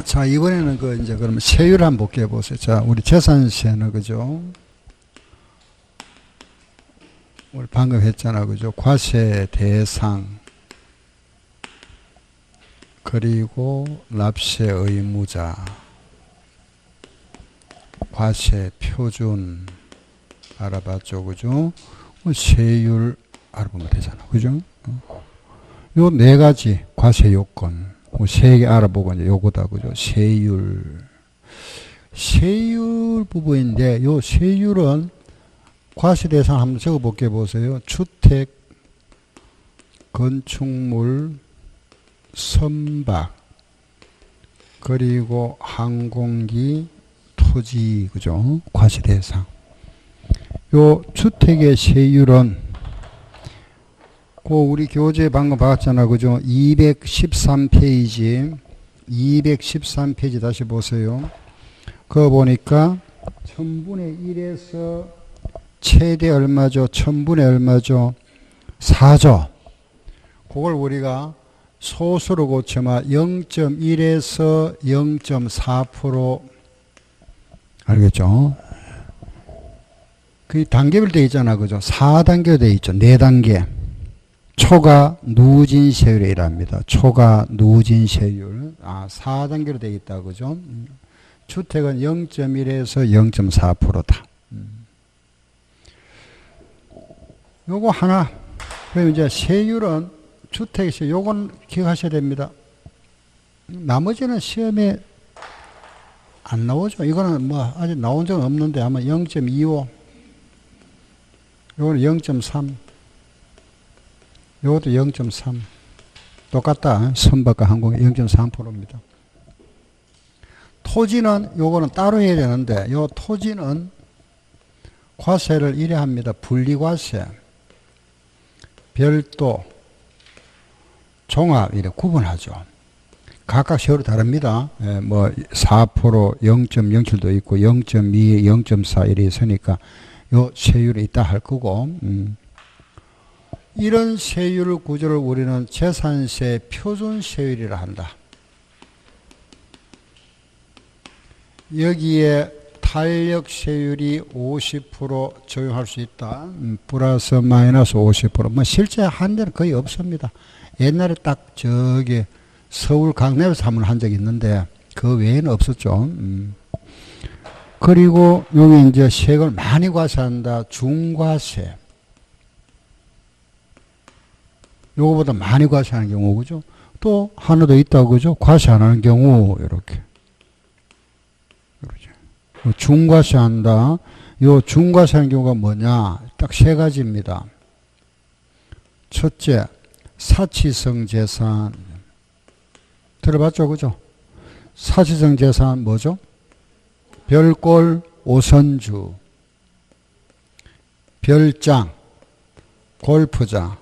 자, 이번에는 이제 그러면 세율 한번 볼게요. 보세요. 자, 우리 재산세는 그죠? 우리 방금 했잖아. 그죠? 과세 대상. 그리고 납세 의무자. 과세 표준. 알아봤죠. 그죠? 세율 알아보면 되잖아. 그죠? 요 네 가지 과세 요건. 세 개 알아보고 이제 요거다. 그죠? 세율. 세율 부분인데, 요 세율은 과세 대상 한번 적어 볼게 보세요. 주택, 건축물, 선박, 그리고 항공기, 토지, 그죠? 과세 대상. 요 주택의 세율은 우리 교재 방금 봤잖아. 그죠? 213페이지. 213페이지 다시 보세요. 그거 보니까 1000분의 1에서 최대 얼마죠? 1000분의 얼마죠? 4죠. 그걸 우리가 소수로 고쳐마 0.1에서 0.4% 알겠죠? 그 단계별 되어 있잖아. 그죠? 4단계로 되어 있죠. 4단계. 초과 누진세율에 일합니다. 초과 누진세율. 4단계로 되어 있다. 그죠? 주택은 0.1에서 0.4%다. 요거 하나. 그럼 이제 세율은 주택에서 요건 기억하셔야 됩니다. 나머지는 시험에 안 나오죠. 이거는 뭐 아직 나온 적은 없는데 아마 0.25. 요거는 0.3. 요것도 0.3. 똑같다. 선박과 항공이 0.3%입니다. 토지는 요거는 따로 해야 되는데 요 토지는 과세를 이래 합니다. 분리과세, 별도, 종합 이래 구분하죠. 각각 세율이 다릅니다. 뭐 4%, 0.07도 있고 0.2, 0.4 이래 있으니까 요 세율이 있다 할 거고 이런 세율 구조를 우리는 재산세 표준세율이라 한다. 여기에 탄력세율이 50% 적용할 수 있다. 플러스 마이너스 50%. 뭐 실제 한 데는 거의 없습니다. 옛날에 딱 저기 서울 강남에서 한번 한 적이 있는데 그 외에는 없었죠. 그리고 여기 이제 세금을 많이 과세한다. 중과세. 요거보다 많이 과세하는 경우, 그죠? 또 하나 더 있다고, 그죠? 과세 안 하는 경우, 이렇게. 중과세한다. 요 중과세하는 경우가 뭐냐? 딱 세 가지입니다. 첫째, 사치성 재산. 들어봤죠, 그죠? 사치성 재산 뭐죠? 별골, 오선주, 별장, 골프장,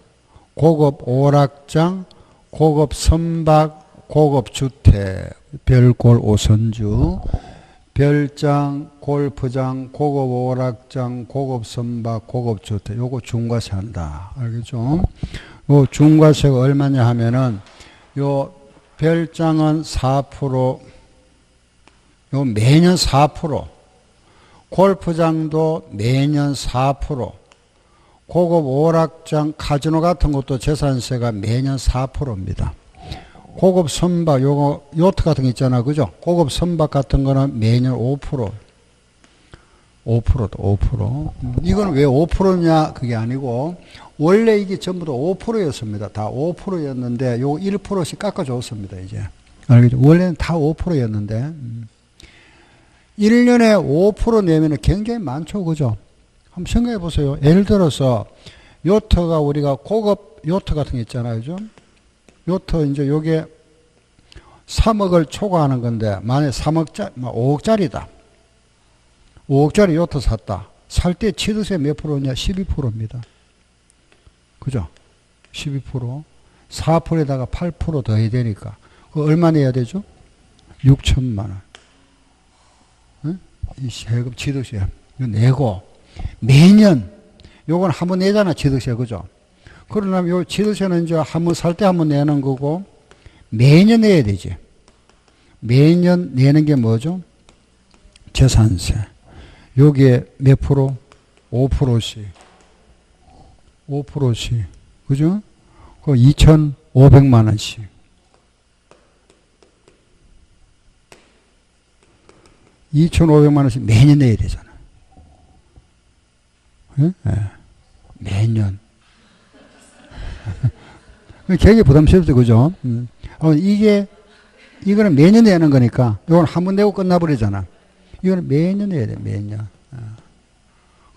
고급 오락장, 고급 선박, 고급 주택, 별골 오선주, 별장, 골프장, 고급 오락장, 고급 선박, 고급 주택. 요거 중과세 한다. 알겠죠? 요 중과세가 얼마냐 하면은 요 별장은 4%, 요 매년 4%, 골프장도 매년 4%, 고급 오락장, 카지노 같은 것도 재산세가 매년 4%입니다. 고급 선박, 요거, 요트 같은 거 있잖아. 그죠? 고급 선박 같은 거는 매년 5%. 5%도 5%. 이건 왜 5%냐? 그게 아니고, 원래 이게 전부 다 5%였습니다. 다 5%였는데, 요 1%씩 깎아줬습니다, 이제. 알겠죠? 원래는 다 5%였는데, 1년에 5% 내면은 굉장히 많죠. 그죠? 한번 생각해 보세요. 예를 들어서 요트가 우리가 고급 요트 같은 게 있잖아요. 그죠? 요트 이제 요게 3억을 초과하는 건데 만약에 3억짜리, 5억짜리다. 5억짜리 요트 샀다. 살 때 취득세 몇 프로냐? 12%입니다. 그죠? 12%. 4%에다가 8% 더 해야 되니까. 그 얼마 내야 되죠? 6천만 원. 응? 이 세금 취득세 이거 내고 매년 요건 한 번 내잖아. 취득세. 그죠? 그러려면 요 취득세는 이제 한 번 살 때 한 번 내는 거고 매년 내야 되지. 매년 내는 게 뭐죠? 재산세. 여기에 몇 프로? 5%씩. 5%씩. 그죠? 그 2,500만 원씩. 2,500만 원씩 매년 내야 되잖아. 네? 네. 매년. 굉장히 부담스럽죠, 그죠? 이거는 매년 내는 거니까, 이건 한 번 내고 끝나버리잖아. 이거는 매년 내야 돼, 매년.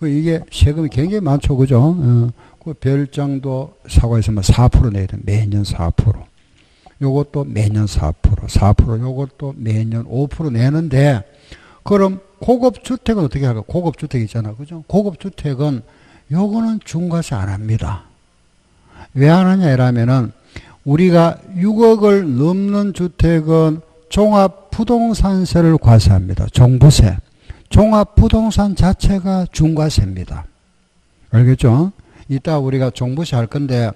이게 세금이 굉장히 많죠, 그죠? 그 별장도 사과에서 4% 내야 돼, 매년 4%. 요것도 매년 4%, 4%, 요것도 매년 5% 내는데, 그럼 고급주택은 어떻게 할까? 고급주택 있잖아, 그죠? 고급주택은 요거는 중과세 안 합니다. 왜 안 하냐 이러면은 우리가 6억을 넘는 주택은 종합부동산세를 과세합니다. 종부세. 종합부동산 자체가 중과세입니다. 알겠죠? 이따 우리가 종부세 할 건데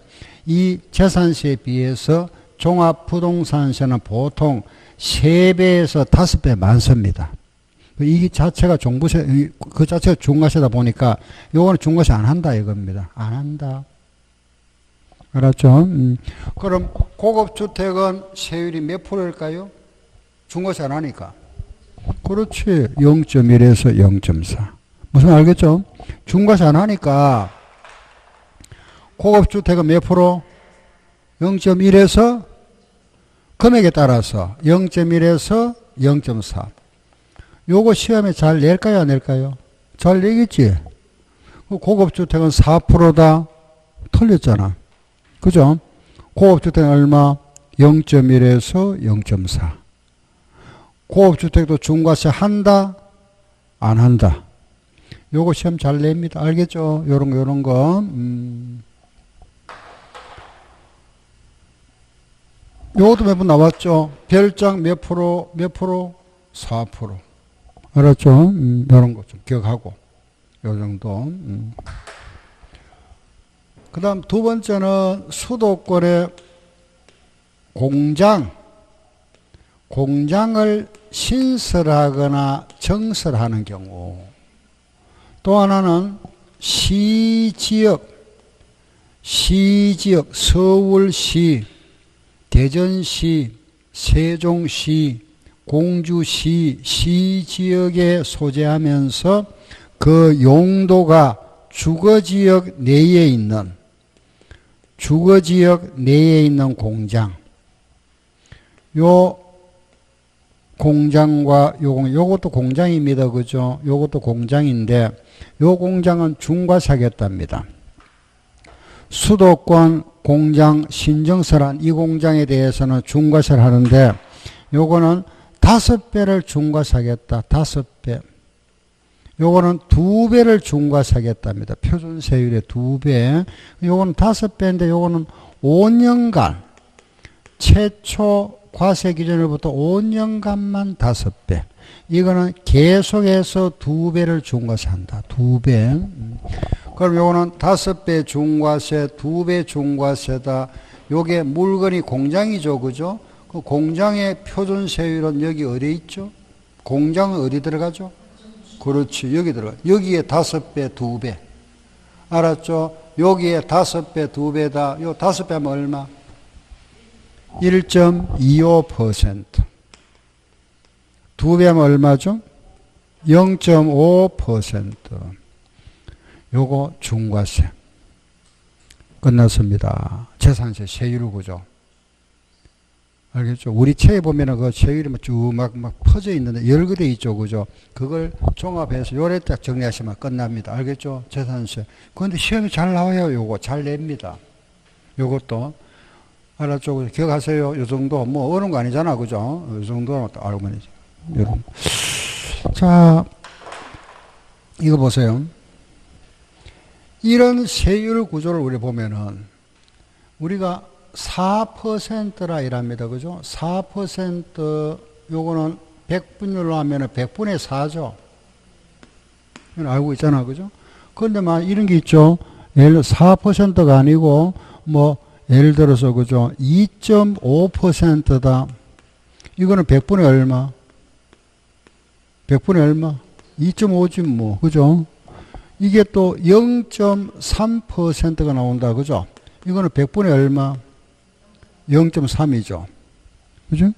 이 재산세에 비해서 종합부동산세는 보통 3배에서 5배 많습니다. 이 자체가 종부세, 그 자체가 중과세다 보니까 요거는 중과세 안 한다 이겁니다. 안 한다. 알았죠? 그럼 고급주택은 세율이 몇 프로일까요? 중과세 안 하니까. 그렇지. 0.1에서 0.4. 무슨 말 알겠죠? 중과세 안 하니까 고급주택은 몇 프로? 0.1에서 금액에 따라서 0.1에서 0.4. 요거 시험에 잘 낼까요? 안 낼까요? 잘 내겠지? 고급주택은 4%다. 틀렸잖아. 그죠? 고급주택은 얼마? 0.1에서 0.4. 고급주택도 중과세 한다? 안 한다? 요거 시험 잘 냅니다. 알겠죠? 요런 거. 요것도 몇 번 나왔죠? 별장 몇 프로? 4%. 알았죠? 요런 거 좀 기억하고. 요 정도. 그 다음 두 번째는 수도권의 공장을 신설하거나 정설하는 경우. 또 하나는 시지역, 서울시, 대전시, 세종시, 공주시, 시지역에 소재하면서 그 용도가 주거지역 내에 있는 공장. 요 공장과 요것도 공장입니다. 그죠? 요것도 공장인데 요 공장은 중과세하겠답니다. 수도권 공장 신정설한 이 공장에 대해서는 중과세를 하는데 요거는 5배를 중과세하겠다. 5배. 요거는 2배를 중과세하겠답니다. 표준세율의 2배. 요거는 5배인데 요거는 5년간 최초 과세 기준으로부터 5년간만 5배. 이거는 계속해서 2배를 중과세한다. 2배. 그럼 요거는 5배 중과세, 2배 중과세다. 요게 물건이 공장이죠. 그죠? 그 공장의 표준세율은 여기 어디 있죠? 공장은 어디 들어가죠? 그렇지. 여기 들어가. 여기에 5배, 2배. 알았죠? 여기에 5배, 2배다. 요 5배 하면 얼마? 1.25%. 2배 하면 얼마죠? 0.5%. 요거 중과세. 끝났습니다. 재산세 세율 구조. 알겠죠? 우리 책에 보면은 그 세율이 쭉 막 퍼져 있는데 여러 개 있죠. 그죠? 그걸 종합해서 요래 딱 정리하시면 끝납니다. 알겠죠? 재산세. 그런데 시험이 잘 나와요. 요거 잘 냅니다. 요것도. 알았죠? 기억하세요. 요 정도. 뭐 어려운 거 아니잖아. 그죠? 요 정도는 알고 말이죠. 여러분. 자, 이거 보세요. 이런 세율 구조를 우리 보면은 우리가 4%라 이랍니다. 그죠? 4% 요거는 100분율로 하면은 100분의 4죠. 이건 알고 있잖아. 그죠? 그런데 막 이런 게 있죠. 예를 들어 4%가 아니고 뭐 예를 들어서 그죠? 2.5%다. 이거는 100분의 얼마? 100분의 얼마? 2.5지 뭐. 그죠? 이게 또 0.3%가 나온다. 그죠? 이거는 100분의 얼마? 0.3이죠. 그죠?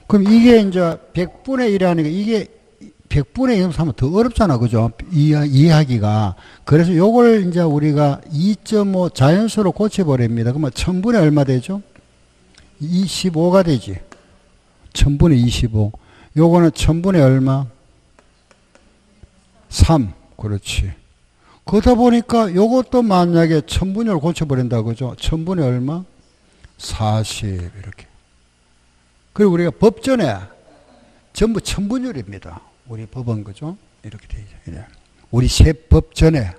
그럼 이게 이제 100분의 1이라니까 이게 100분의 1 하면 더 어렵잖아. 그죠? 이해하기가. 그래서 요걸 이제 우리가 2.5 자연수로 고쳐버립니다. 그러면 1000분의 얼마 되죠? 25가 되지. 1000분의 25. 요거는 1000분의 얼마? 3. 그렇지. 그러다 보니까 요것도 만약에 1000분율 고쳐버린다. 그죠? 1000분의 얼마? 40. 이렇게. 그리고 우리가 법전에 전부 1000분율입니다. 우리 법은 그죠? 이렇게 되어 있죠. 우리 법전에.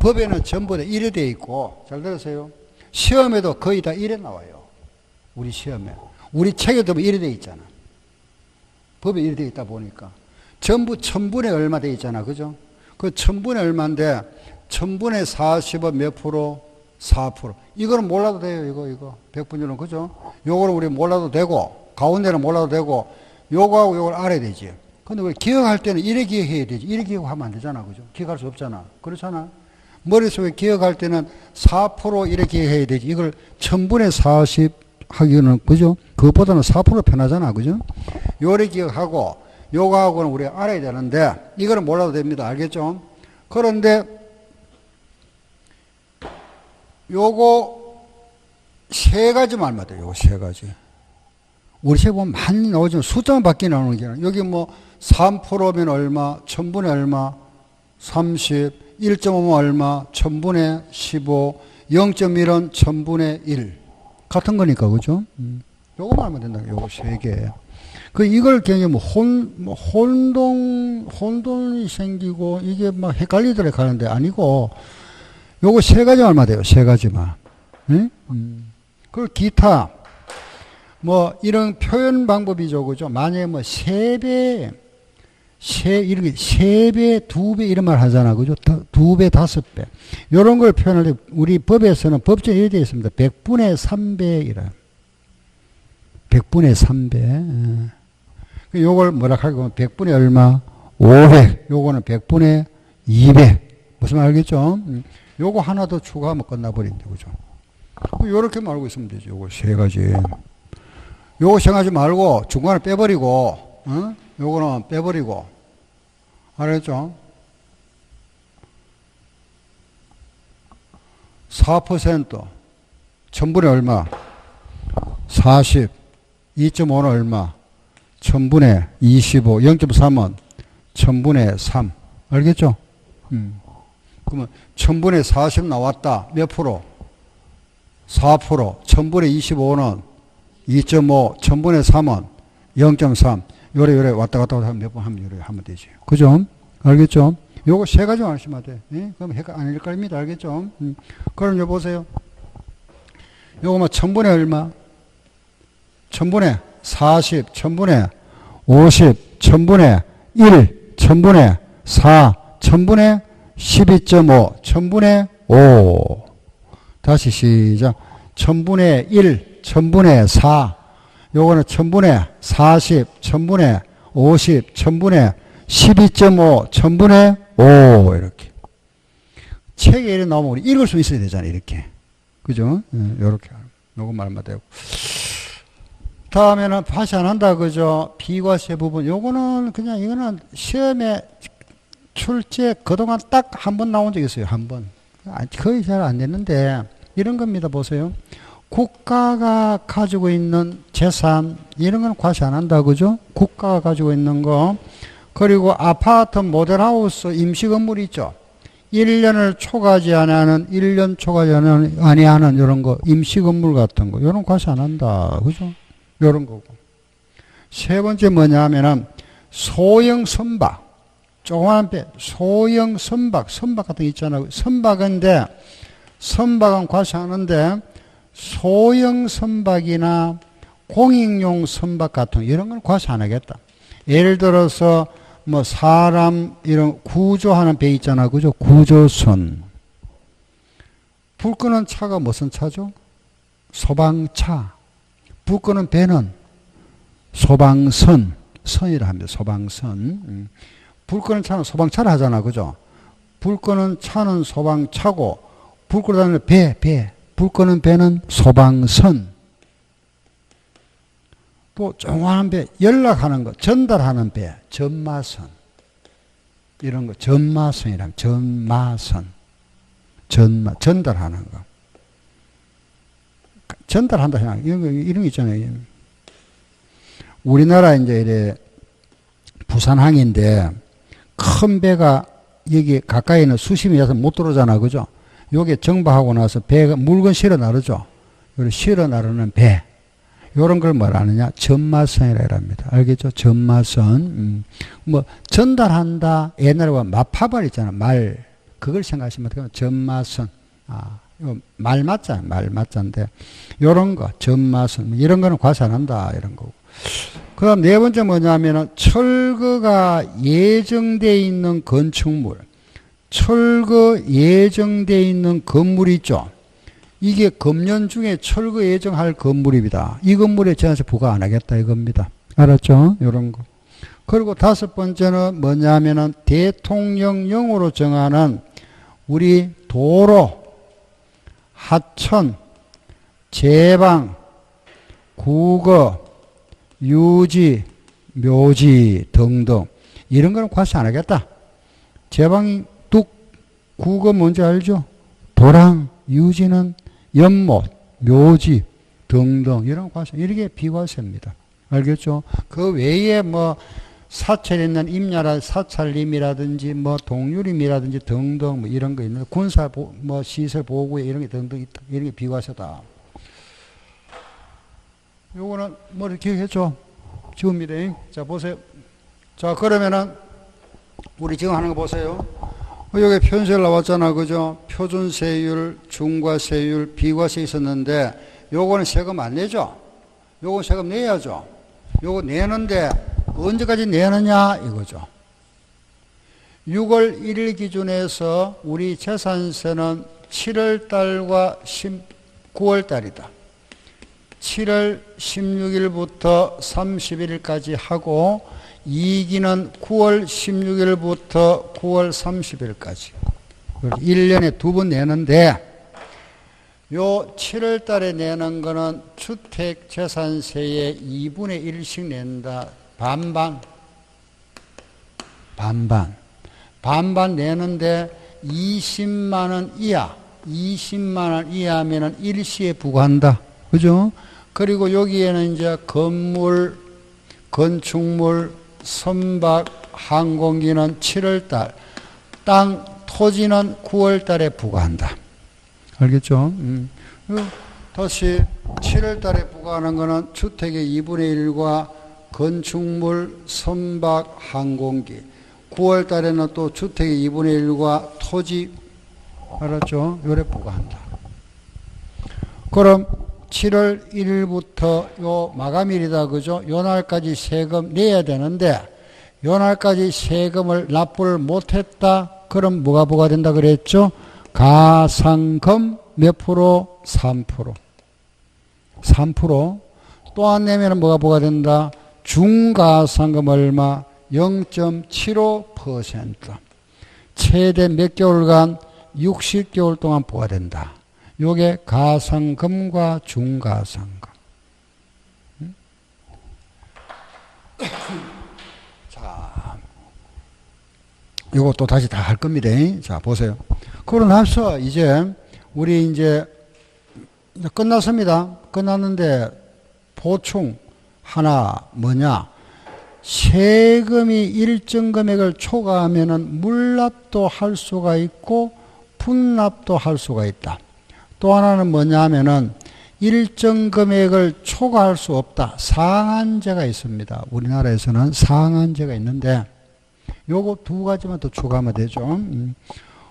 법에는 전부 다 1에 되어 있고, 잘 들으세요. 시험에도 거의 다 1에 나와요. 우리 시험에. 우리 책에도 1에 되어 있잖아. 법에 1에 되어 있다 보니까. 전부 1000분의 얼마 되어 있잖아. 그죠? 그 1000분의 얼마인데, 1000분의 40은 몇 프로? 4%. 이거는 몰라도 돼요. 이거. 100분율은. 그죠? 요거는 우리 몰라도 되고, 가운데는 몰라도 되고, 요거하고 요걸 알아야 되지. 근데 우리 기억할 때는 이래 기억해야 되지. 이래 기억하면 안 되잖아. 그죠? 기억할 수 없잖아. 그렇잖아. 머릿속에 기억할 때는 4% 이래 기억해야 되지. 이걸 1000분의 40 하기는, 그죠? 그것보다는 4% 편하잖아. 그죠? 요래 기억하고, 요거하고는 우리가 알아야 되는데, 이거는 몰라도 됩니다. 알겠죠? 그런데, 요거 세 가지 말만 돼요. 요거 세 가지. 우리 시에 보면 많이 나오지만 숫자만 바뀌어 나오는 게 아니라, 여기 뭐 3%면 얼마, 1000분의 얼마, 30, 1.5면 얼마, 1000분의 15, 0.1은 1000분의 1. 같은 거니까, 그죠? 요거만 하면 된다. 요거 세 개. 이걸 굉장히 혼돈이 생기고, 이게 막 헷갈리더래 가는데 아니고, 요거 세 가지 얼마 돼요? 세 가지만. 응? 그리고 기타. 뭐, 이런 표현 방법이죠. 그죠? 만약에 뭐, 이렇게, 3배, 2배, 이런 말 하잖아. 그죠? 2배, 5배. 요런 걸 표현할 때, 우리 법에서는 법전에 이렇게 되어 있습니다. 100분의 3배이라. 100분의 3배. 요걸 뭐라 하고, 100분의 얼마? 500. 요거는 100분의 200. 무슨 말 알겠죠? 요거 하나 더 추가하면 끝나버린다. 그죠? 요렇게 말고 있으면 되죠. 요거 세 가지. 요거 생각하지 말고 중간에 빼버리고, 요거는 빼버리고. 알았죠? 4%. 1000분의 얼마? 40. 2.5는 얼마? 1000분의 25. 0.3은 1000분의 3. 알겠죠? 그러면 1000분의 40 나왔다. 몇 프로? 4%. 1000분의 25는 2.5. 1000분의 3은 0.3. 요래 왔다 갔다 하면 몇 번 하면 요래 하면 되지. 그죠? 알겠죠? 요거 세 가지만 하시면 돼. 예? 그럼 안 헷갈립니다. 알겠죠? 그럼 요 보세요. 요거 뭐 1000분의 얼마? 1000분의 40, 1000분의 50, 1000분의 1, 1000분의 4, 1000분의 12.5, 1000분의 5. 다시 시작. 1000분의 1, 1000분의 4. 요거는 1000분의 40, 1000분의 50, 1000분의 12.5, 1000분의 5. 이렇게. 책에 이렇게 나오면 우리 읽을 수 있어야 되잖아. 이렇게. 그죠? 요렇게. 요거 말만 되고. 다음에는 파시 안 한다. 그죠? 비과세 부분. 요거는 그냥 이거는 시험에 출제 그동안 딱 한 번 나온 적이 있어요. 한 번. 거의 잘 안 됐는데 이런 겁니다. 보세요. 국가가 가지고 있는 재산 이런 건 과세 안 한다. 그죠? 국가가 가지고 있는 거. 그리고 아파트 모델하우스 임시 건물 있죠. 1년을 초과하지 않는 1년 초과하지 아니하는 이런 거 임시 건물 같은 거 이런 과세 안 한다. 그죠? 이런 거고. 세 번째 뭐냐면은 소형 선박. 조그만 배, 소형 선박 같은 거 있잖아요. 선박인데, 선박은 과세하는데, 소형 선박이나 공익용 선박 같은 이런 건 과세 안 하겠다. 예를 들어서, 뭐, 사람, 이런 구조하는 배 있잖아. 그죠? 구조선. 불 끄는 차가 무슨 차죠? 소방차. 불 끄는 배는 소방선, 선이라 합니다. 소방선. 불 끄는 차는 소방차를 하잖아. 그죠? 불 끄는 차는 소방차고, 불 끄러 다니는 배. 불 끄는 배는 소방선. 또 조그마한 배, 연락하는 거, 전달하는 배, 전마선. 이런 거, 전마선이라면, 전마선. 전달하는 거. 전달한다, 그냥. 이런 거 있잖아요. 우리나라 이제 이래 부산항인데 큰 배가 여기 가까이 있는 수심이라서 못 들어오잖아. 그죠? 요게 정박하고 나서 배가 물건 실어 나르죠. 요를 실어 나르는 배. 요런 걸 뭐라 하느냐? 전마선이라 합니다. 알겠죠? 전마선. 뭐 전달한다. 옛날에 마파발 있잖아. 말. 그걸 생각하시면 돼요. 전마선. 말 맞자. 말 맞자인데 요런 거 전마선. 이런 거는 과세 안 한다. 이런 거고. 그 다음 네 번째 뭐냐면은 철거가 예정되어 있는 건축물. 철거 예정되어 있는 건물이 있죠. 이게 금년 중에 철거 예정할 건물입니다. 이 건물에 제한세 부과 안 하겠다 이겁니다. 알았죠? 이런 거. 그리고 다섯 번째는 뭐냐면은 대통령령으로 정하는 우리 도로, 하천, 제방, 국어, 유지, 묘지 등등 이런 거는 과세 안 하겠다. 제방이 뚝, 국어 뭔지 알죠? 도랑, 유지는 연못, 묘지 등등 이런 과세, 이렇게 비과세입니다. 알겠죠? 그 외에 뭐 사찰에 있는 사찰림이라든지 뭐 동유림이라든지 등등 뭐 이런 거 있는 군사 뭐 시설 보호구역 이런 게 등등 있다. 이런 게 비과세다. 요거는 머리 기억했죠? 지웁니다. 자, 보세요. 자, 그러면은 우리 지금 하는 거 보세요. 여기 편세율 나왔잖아. 그죠? 표준세율, 중과세율, 비과세 있었는데 요거는 세금 안 내죠? 요거 세금 내야죠. 요거 내는데 언제까지 내느냐 이거죠. 6월 1일 기준에서 우리 재산세는 7월 달과 9월 달이다. 7월 16일부터 31일까지 하고 2기는 9월 16일부터 9월 30일까지 1년에 2번 내는데 요 7월 달에 내는 거는 주택재산세의 2분의 1씩 낸다. 반반 내는데 20만 원 이하 20만 원 이하면은 일시에 부과한다. 그죠? 그리고 여기에는 이제 건물, 건축물, 선박, 항공기는 7월 달, 땅, 토지는 9월 달에 부과한다. 알겠죠? 다시 7월 달에 부과하는 거는 주택의 2분의 1과 건축물, 선박, 항공기. 9월 달에는 또 주택의 2분의 1과 토지, 알았죠? 요래 부과한다. 그럼 7월 1일부터 요 마감일이다. 그죠? 요 날까지 세금 내야 되는데 요 날까지 세금을 납부를 못했다. 그럼 뭐가 부과된다 그랬죠? 가상금 몇 프로? 3%. 3%. 또 안 내면 뭐가 부과된다? 중가상금 얼마? 0.75%. 최대 몇 개월간? 60개월 동안 부과된다. 요게 가상금과 중가상금. 자, 요거 또 다시 다 할 겁니다. 자, 보세요. 그러고 나서 이제 우리 이제 끝났습니다. 끝났는데 보충 하나 뭐냐? 세금이 일정 금액을 초과하면은 물납도 할 수가 있고 분납도 할 수가 있다. 또 하나는 뭐냐면은 일정 금액을 초과할 수 없다. 상한제가 있습니다. 우리나라에서는 상한제가 있는데 요거 두 가지만 더 추가하면 되죠.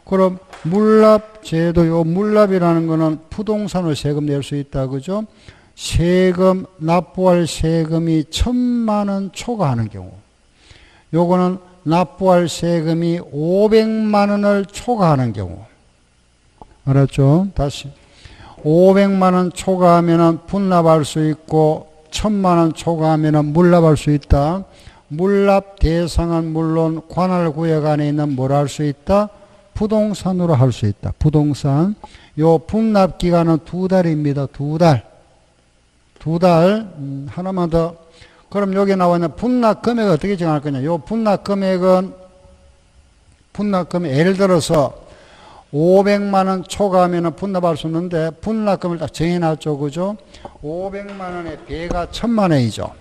그럼 물납제도 요 물납이라는 거는 부동산으로 세금 낼 수 있다. 그죠? 세금 납부할 세금이 1,000만 원 초과하는 경우. 요거는 납부할 세금이 500만 원을 초과하는 경우. 알았죠? 다시 500만 원 초과하면 분납할 수 있고 1000만 원 초과하면 물납할 수 있다. 물납 대상은 물론 관할구역 안에 있는 뭘 할 수 있다? 부동산으로 할 수 있다. 부동산. 요 분납 기간은 2달입니다. 2달. 2달. 하나만 더. 그럼 여기 나와 있는 분납 금액 어떻게 정할 거냐? 요 분납 금액은 예를 들어서 500만 원 초과하면 분납할 수 있는데 분납금을 딱 정해놨죠. 그죠? 500만 원의 배가 1000만 원이죠.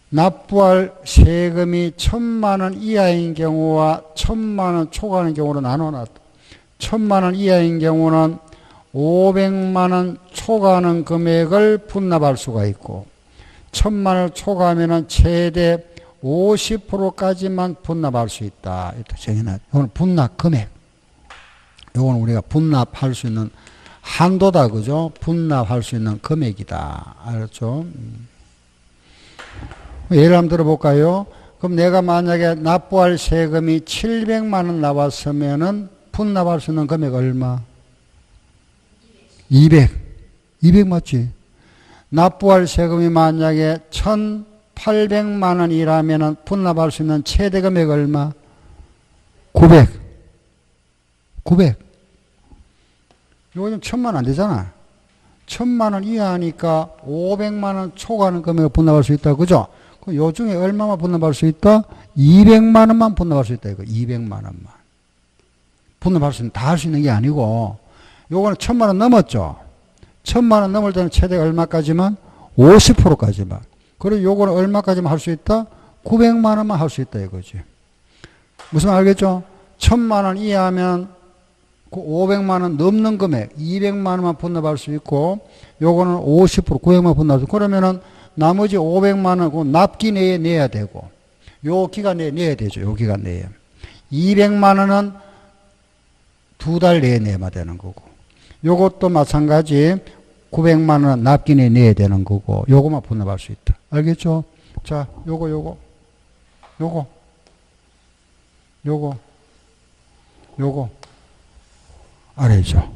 납부할 세금이 1000만 원 이하인 경우와 1000만 원 초과하는 경우로 나눠놨다. 1000만 원 이하인 경우는 500만 원 초과하는 금액을 분납할 수가 있고 1000만 원 초과하면 최대 50%까지만 분납할 수 있다. 이렇게 정해놨다. 이건 분납 금액. 이건 우리가 분납할 수 있는 한도다. 그죠? 분납할 수 있는 금액이다. 알았죠? 예를 한번 들어볼까요? 그럼 내가 만약에 납부할 세금이 700만 원 나왔으면은 분납할 수 있는 금액 얼마? 200. 200 맞지? 납부할 세금이 만약에 1800만 원이라면 분납할 수 있는 최대 금액 얼마? 900. 900. 이거 좀 1000만 원 안 되잖아. 1000만 원 이하니까 500만 원 초과하는 금액을 분납할 수 있다. 그죠? 요 중에 얼마만 분납할 수 있다? 200만 원만 분납할 수 있다. 이거 200만 원만. 분납할 수 있는, 다 할 수 있는 게 아니고, 요거는 1000만 원 넘었죠? 1000만 원 넘을 때는 최대 얼마까지만? 50%까지만. 그리고 요거는 얼마까지만 할 수 있다? 900만 원만 할 수 있다. 이거지. 무슨 말 알겠죠? 1000만 원 이하면 500만 원 넘는 금액, 200만 원만 분납할 수 있고, 요거는 50%, 900만 분납할 수 있고, 그러면은 나머지 500만 원, 그 납기 내에 내야 되고, 요 기간 내에 내야 되죠. 요 기간 내에. 200만 원은 2달 내에 내야 되는 거고, 요것도 마찬가지 900만 원 납기 내에 내야 되는 거고, 요거만 분납할 수 있다. 알겠죠? 자, 요거. 알겠죠?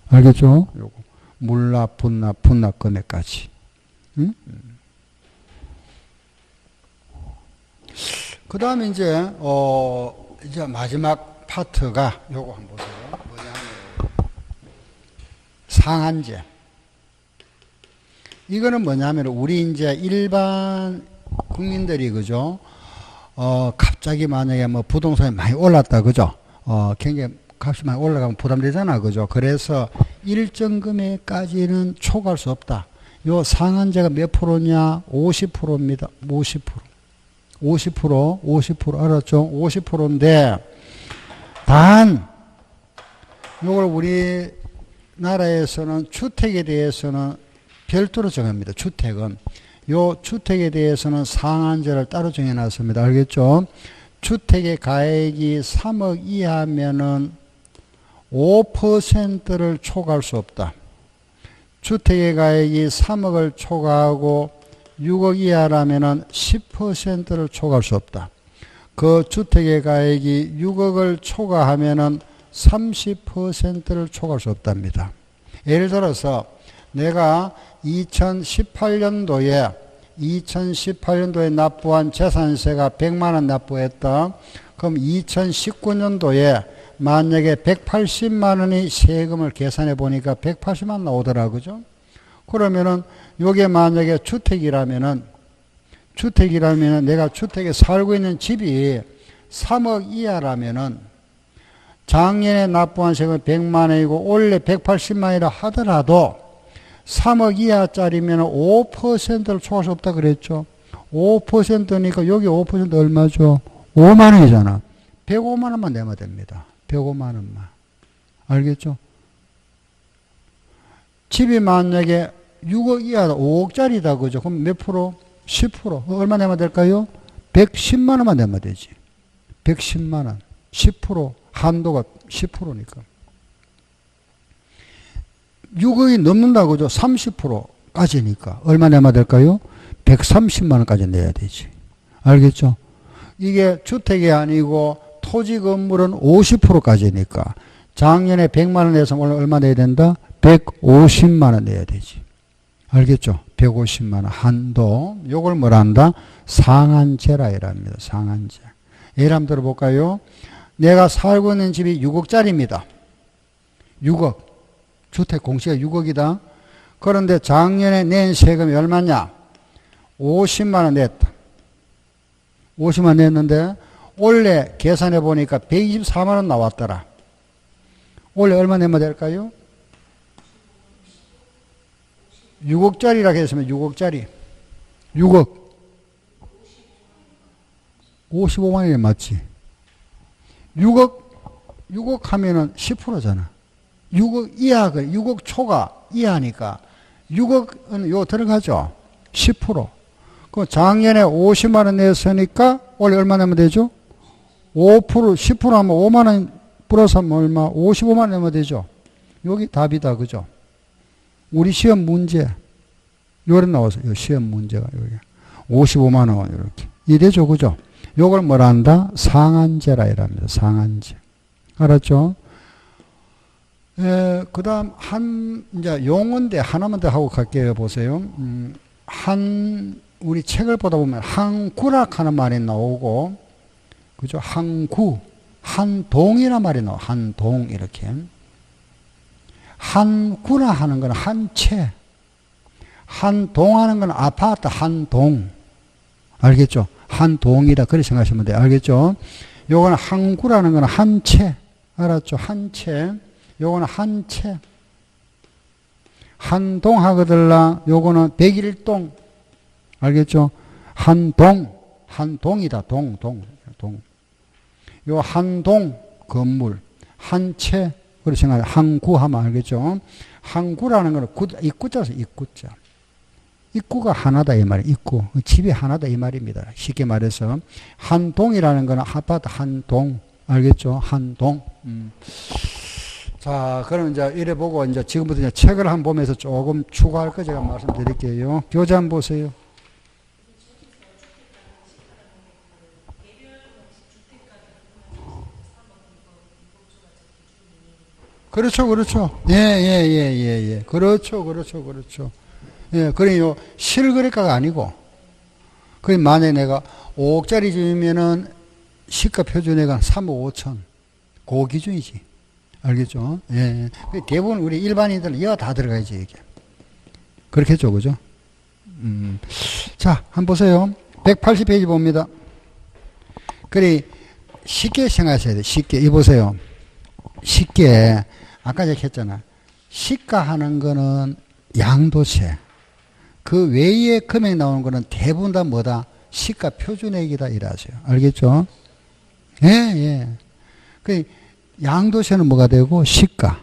알겠죠? 요거. 물납, 분납 금액까지. 응? 그 다음에 이제 마지막 파트가 요거 한번 보세요. 뭐냐면 상한제. 이거는 뭐냐면 우리 이제 일반 국민들이 그죠? 갑자기 만약에 뭐 부동산이 많이 올랐다 그죠? 굉장히 값이 많이 올라가면 부담되잖아 그죠? 그래서 일정 금액까지는 초과할 수 없다. 요 상한제가 몇 프로냐? 50%입니다. 50% 알았죠? 50%인데 단 요걸 우리나라에서는 주택에 대해서는 별도로 정합니다. 주택은 요 주택에 대해서는 상한제를 따로 정해놨습니다. 알겠죠? 주택의 가액이 3억 이하면은 5%를 초과할 수 없다. 주택의 가액이 3억을 초과하고 6억 이하라면은 10%를 초과할 수 없다. 그 주택의 가액이 6억을 초과하면은 30%를 초과할 수 없답니다. 예를 들어서 내가 2018년도에 납부한 재산세가 100만 원 납부했다. 그럼 2019년도에 만약에 180만 원이 세금을 계산해 보니까 180만 나오더라. 그죠? 그러면은 요게 만약에 주택이라면은 내가 주택에 살고 있는 집이 3억 이하라면은 작년에 납부한 세금이 100만 원이고 올해 180만 원이라 하더라도 3억 이하짜리면 5%를 초과할 수 없다 그랬죠. 5%니까 여기 5% 얼마죠? 5만 원이잖아. 105만 원만 내면 됩니다. 105만 원만. 알겠죠? 집이 만약에 6억 이하다, 5억짜리다, 그죠? 그럼 몇 프로? 10%. 얼마 내면 될까요? 110만 원만 내면 되지. 110만 원. 10%. 한도가 10%니까. 6억이 넘는다, 그죠? 30%까지니까. 얼마 내면 될까요? 130만 원까지 내야 되지. 알겠죠? 이게 주택이 아니고 토지 건물은 50%까지니까. 작년에 100만 원 내서 오늘 얼마 내야 된다? 150만 원 내야 되지. 알겠죠? 150만 원 한도. 요걸 뭐라 한다? 상한제라 이랍니다. 상한제. 예를 한번 들어볼까요? 내가 살고 있는 집이 6억짜리입니다. 6억. 주택 공시가 6억이다. 그런데 작년에 낸 세금이 얼마냐? 50만 원 냈다. 50만 원 냈는데 올해 계산해 보니까 124만 원 나왔더라. 올해 얼마 내면 될까요? 6억짜리라고 했으면 6억짜리. 6억. 55만 원이 맞지? 6억 하면은 10%잖아. 6억 이하, 6억 초가 이하니까 6억은 요 들어가죠. 10%. 그 작년에 50만 원 냈으니까 올해 얼마 내면 되죠? 5%, 10% 하면 5만 원 플러스 하면 얼마? 55만 원 내면 되죠. 여기 답이다. 그죠? 우리 시험 문제. 요런 나와서, 요 시험 문제가 여기. 55만 원, 이렇게. 이래죠. 그죠? 요걸 뭐라 한다? 상한제라 이랍니다. 상한제. 알았죠? 그 다음, 이제 용어인데 하나만 더 하고 갈게요. 보세요. 우리 책을 보다 보면 항구락 하는 말이 나오고, 그죠? 항구. 한동이란 말이 나와. 한동, 이렇게. 한구나 하는 건 한 채. 한동 하는 건 아파트 한동. 알겠죠? 한동이다. 그렇게 생각하시면 돼요. 알겠죠? 요거는 항구라는 건 한 채. 알았죠? 한 채. 요거는 한 채. 한동 하거들라. 요거는 101동. 알겠죠? 한동. 한동이다. 동. 요 한동 건물. 한 채. 그렇게 생각해. 항구 하면 알겠죠? 항구라는 거는 입구자에서 입구자. 입구가 하나다 이 말이에요. 입구. 집이 하나다 이 말입니다. 쉽게 말해서. 한동이라는 거는 아파트 한동. 알겠죠? 한동. 자, 그럼 이제 이래 보고 이제 지금부터 이제 책을 한번 보면서 조금 추가할 거 제가 말씀드릴게요. 교재 한번 보세요. 그렇죠. 예. 그렇죠. 예, 그러니까 실거래가가 아니고, 그 만약에 내가 5억짜리 집이면은 시가 표준액은 3억 5천. 그 기준이지. 알겠죠? 예. 대부분 우리 일반인들은 이거 다 들어가야지, 이게. 그렇겠죠, 그죠? 자, 한번 보세요. 180페이지 봅니다. 그래, 쉽게 생각하셔야 돼. 쉽게. 이 보세요. 쉽게. 아까 제가 했잖아. 시가 하는 거는 양도세. 그 외에 금액 나오는 거는 대부분 다 뭐다? 시가 표준액이다. 이라세요. 알겠죠? 예. 그 양도세는 뭐가 되고 시가.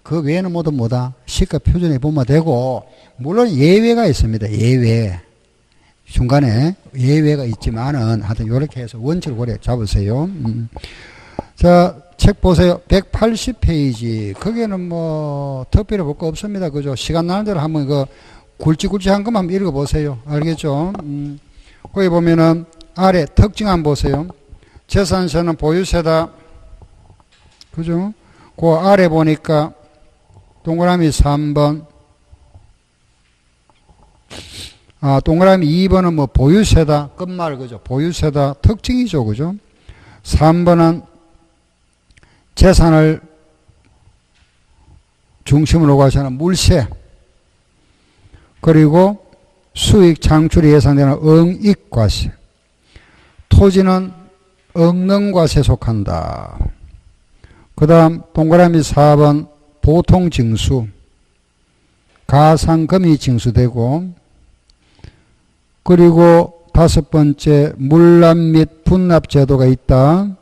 그 외에는 모두 뭐다? 시가 표준액 보면 되고, 물론 예외가 있습니다. 예외. 중간에 예외가 있지만은 하여튼 이렇게 해서 원칙을 고려 잡으세요. 자, 책 보세요. 180페이지. 거기에는 뭐 특별히 볼 거 없습니다. 그죠? 시간 나는 대로 한번 그 굵직굵직한 것만 한번 읽어보세요. 알겠죠? 거기 보면은 아래 특징 한번 보세요. 재산세는 보유세다. 그죠? 그 아래 보니까 동그라미 3번. 동그라미 2번은 뭐 보유세다. 끝말 그죠? 보유세다. 특징이죠. 그죠? 3번은 재산을 중심으로 가시는 물세. 그리고 수익 창출이 예상되는 응익과세. 토지는 응능과세에 속한다. 그 다음 동그라미 4번 보통징수. 가상금이 징수되고, 그리고 5번째 물납 및 분납 제도가 있다.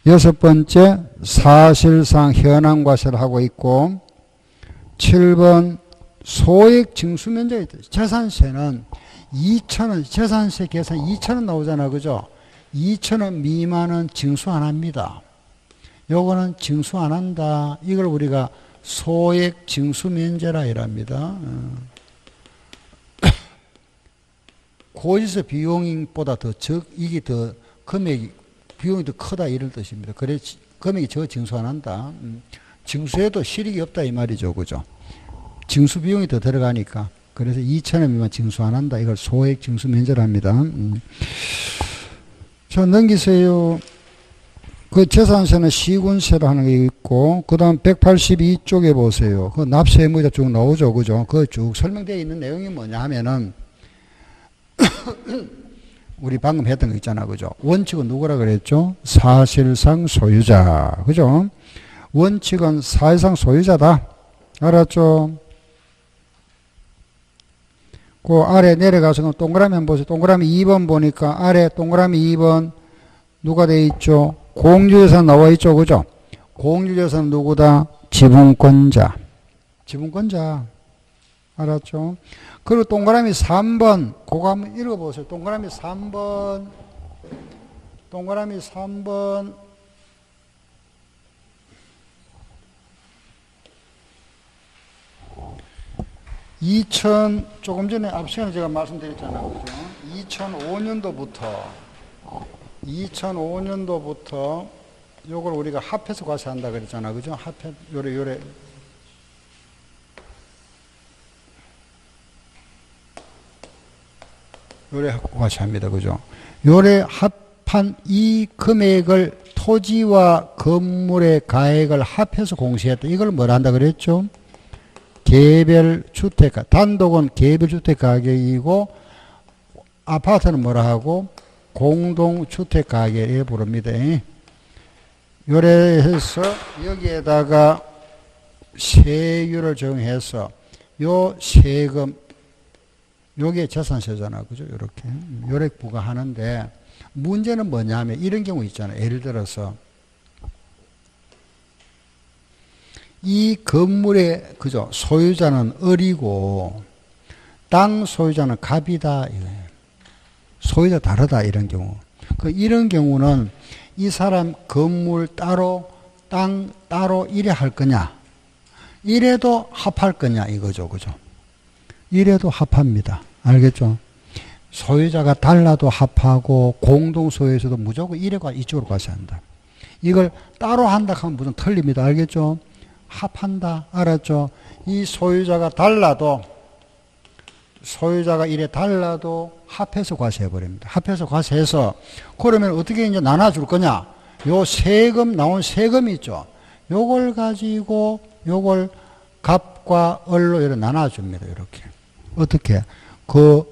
6번째 사실상 현황과세를 하고 있고, 7번 소액 징수 면적이 있다. 재산세는 2,000원, 재산세 계산 2,000원 나오잖아. 그죠? 2,000원 미만은 징수 안 합니다. 요거는 징수 안 한다. 이걸 우리가 소액 징수 면제라 이랍니다. 고지서 비용보다 더 이게 더 금액이, 비용이 더 크다 이런 뜻입니다. 그래, 금액이 저 징수 안 한다. 징수에도 실익이 없다 이 말이죠. 그죠? 징수 비용이 더 들어가니까. 그래서 2,000원이면 징수 안 한다. 이걸 소액 징수 면제를 합니다. 자, 넘기세요. 그 재산세는 시군세로 하는 게 있고, 그 다음 182쪽에 보세요. 그 납세 의무자 쭉 나오죠. 그죠? 그 쭉 설명되어 있는 내용이 뭐냐 하면은, 우리 방금 했던 거 있잖아. 그죠? 원칙은 누구라 그랬죠? 사실상 소유자. 그죠? 원칙은 사실상 소유자다. 알았죠? 그 아래 내려가서 그럼 동그라미 한번 보세요. 동그라미 2번 보니까 아래 동그라미 2번 누가 돼 있죠? 공유재산 나와 있죠. 그죠? 공유재산 누구다? 지분권자. 지분권자. 알았죠? 그리고 동그라미 3번 그거 한번 읽어보세요. 동그라미 3번 동그라미 3번 조금 전에 앞 시간에 제가 말씀드렸잖아요. 그죠? 2005년도부터 요걸 우리가 합해서 과세한다 그랬잖아. 그죠? 합해, 요래. 요래 과세합니다. 그죠? 요래 합한 이 금액을 토지와 건물의 가액을 합해서 공시했다. 이걸 뭐라 한다 그랬죠? 개별 주택가, 단독은 개별 주택 가격이고 아파트는 뭐라 하고 공동 주택 가격에 부릅니다. 요래해서 여기에다가 세율을 정해서 요 세금 요게 재산세잖아. 그죠? 요렇게 요래 부과하는데 문제는 뭐냐면 이런 경우 있잖아요. 예를 들어서 이 건물의 그죠? 소유자는 을이고 땅 소유자는 갑이다. 소유자 다르다 이런 경우. 이런 경우는 이 사람 건물 따로 땅 따로 이래 할 거냐? 이래도 합할 거냐 이거죠. 그죠? 이래도 합합니다. 알겠죠? 소유자가 달라도 합하고 공동 소유에서도 무조건 이래가 이쪽으로 가셔야 한다. 이걸 따로 한다 하면 무슨 틀립니다. 알겠죠? 합한다. 알았죠? 이 소유자가 달라도 소유자가 이래 달라도 합해서 과세해버립니다. 합해서 과세해서 그러면 어떻게 이제 나눠줄 거냐? 요 세금 나온 세금 있죠? 요걸 가지고 요걸 갑과 을로 이렇게 나눠줍니다. 이렇게. 어떻게? 그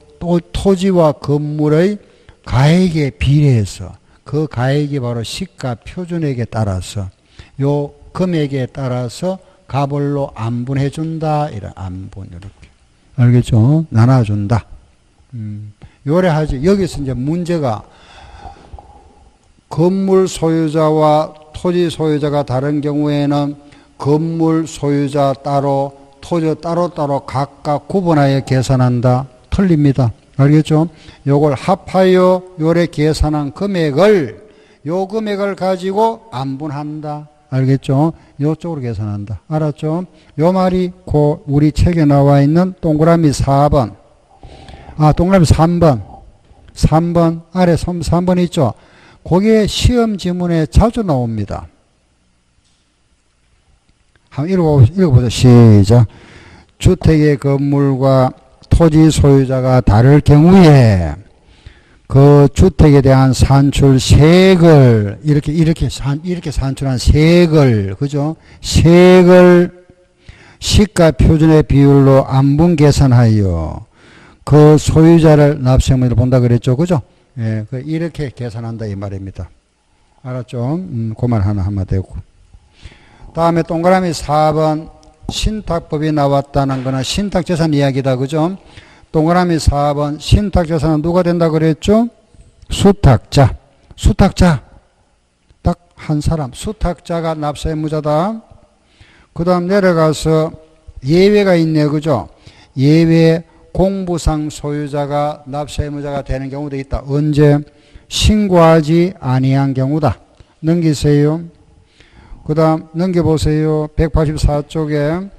토지와 건물의 가액에 비례해서 그 가액이 바로 시가 표준액에 따라서 요 금액에 따라서 갑을로 안분해준다. 이런 안분 이렇게. 알겠죠? 나눠준다. 요래 하지. 여기서 이제 문제가 건물 소유자와 토지 소유자가 다른 경우에는 건물 소유자 따로 토지 따로따로 각각 구분하여 계산한다. 틀립니다. 알겠죠? 요걸 합하여 요래 계산한 금액을 요 금액을 가지고 안분한다. 알겠죠? 요쪽으로 계산한다. 알았죠? 요 말이 우리 책에 나와 있는 동그라미 4번. 동그라미 3번. 3번, 아래 3번 있죠? 그게 시험 지문에 자주 나옵니다. 한번 읽어보세요. 시작. 주택의 건물과 토지 소유자가 다를 경우에 그 주택에 대한 산출 세액을 이렇게 산출한 세액을 그죠? 세액을 시가 표준의 비율로 안분 계산하여 그 소유자를 납세의무를 본다 그랬죠, 그죠? 예, 이렇게 계산한다 이 말입니다. 알았죠? 그 말 하나 하면 되고. 다음에 동그라미 4번 신탁법이 나왔다는 거는 신탁재산 이야기다, 그죠? 동그라미 4번 신탁재산은 누가 된다 그랬죠? 수탁자. 수탁자. 딱 한 사람. 수탁자가 납세의무자다. 그 다음 내려가서 예외가 있네요, 그죠? 예외 공부상 소유자가 납세의무자가 되는 경우도 있다. 언제? 신고하지 아니한 경우다. 넘기세요. 그 다음 넘겨보세요. 184쪽에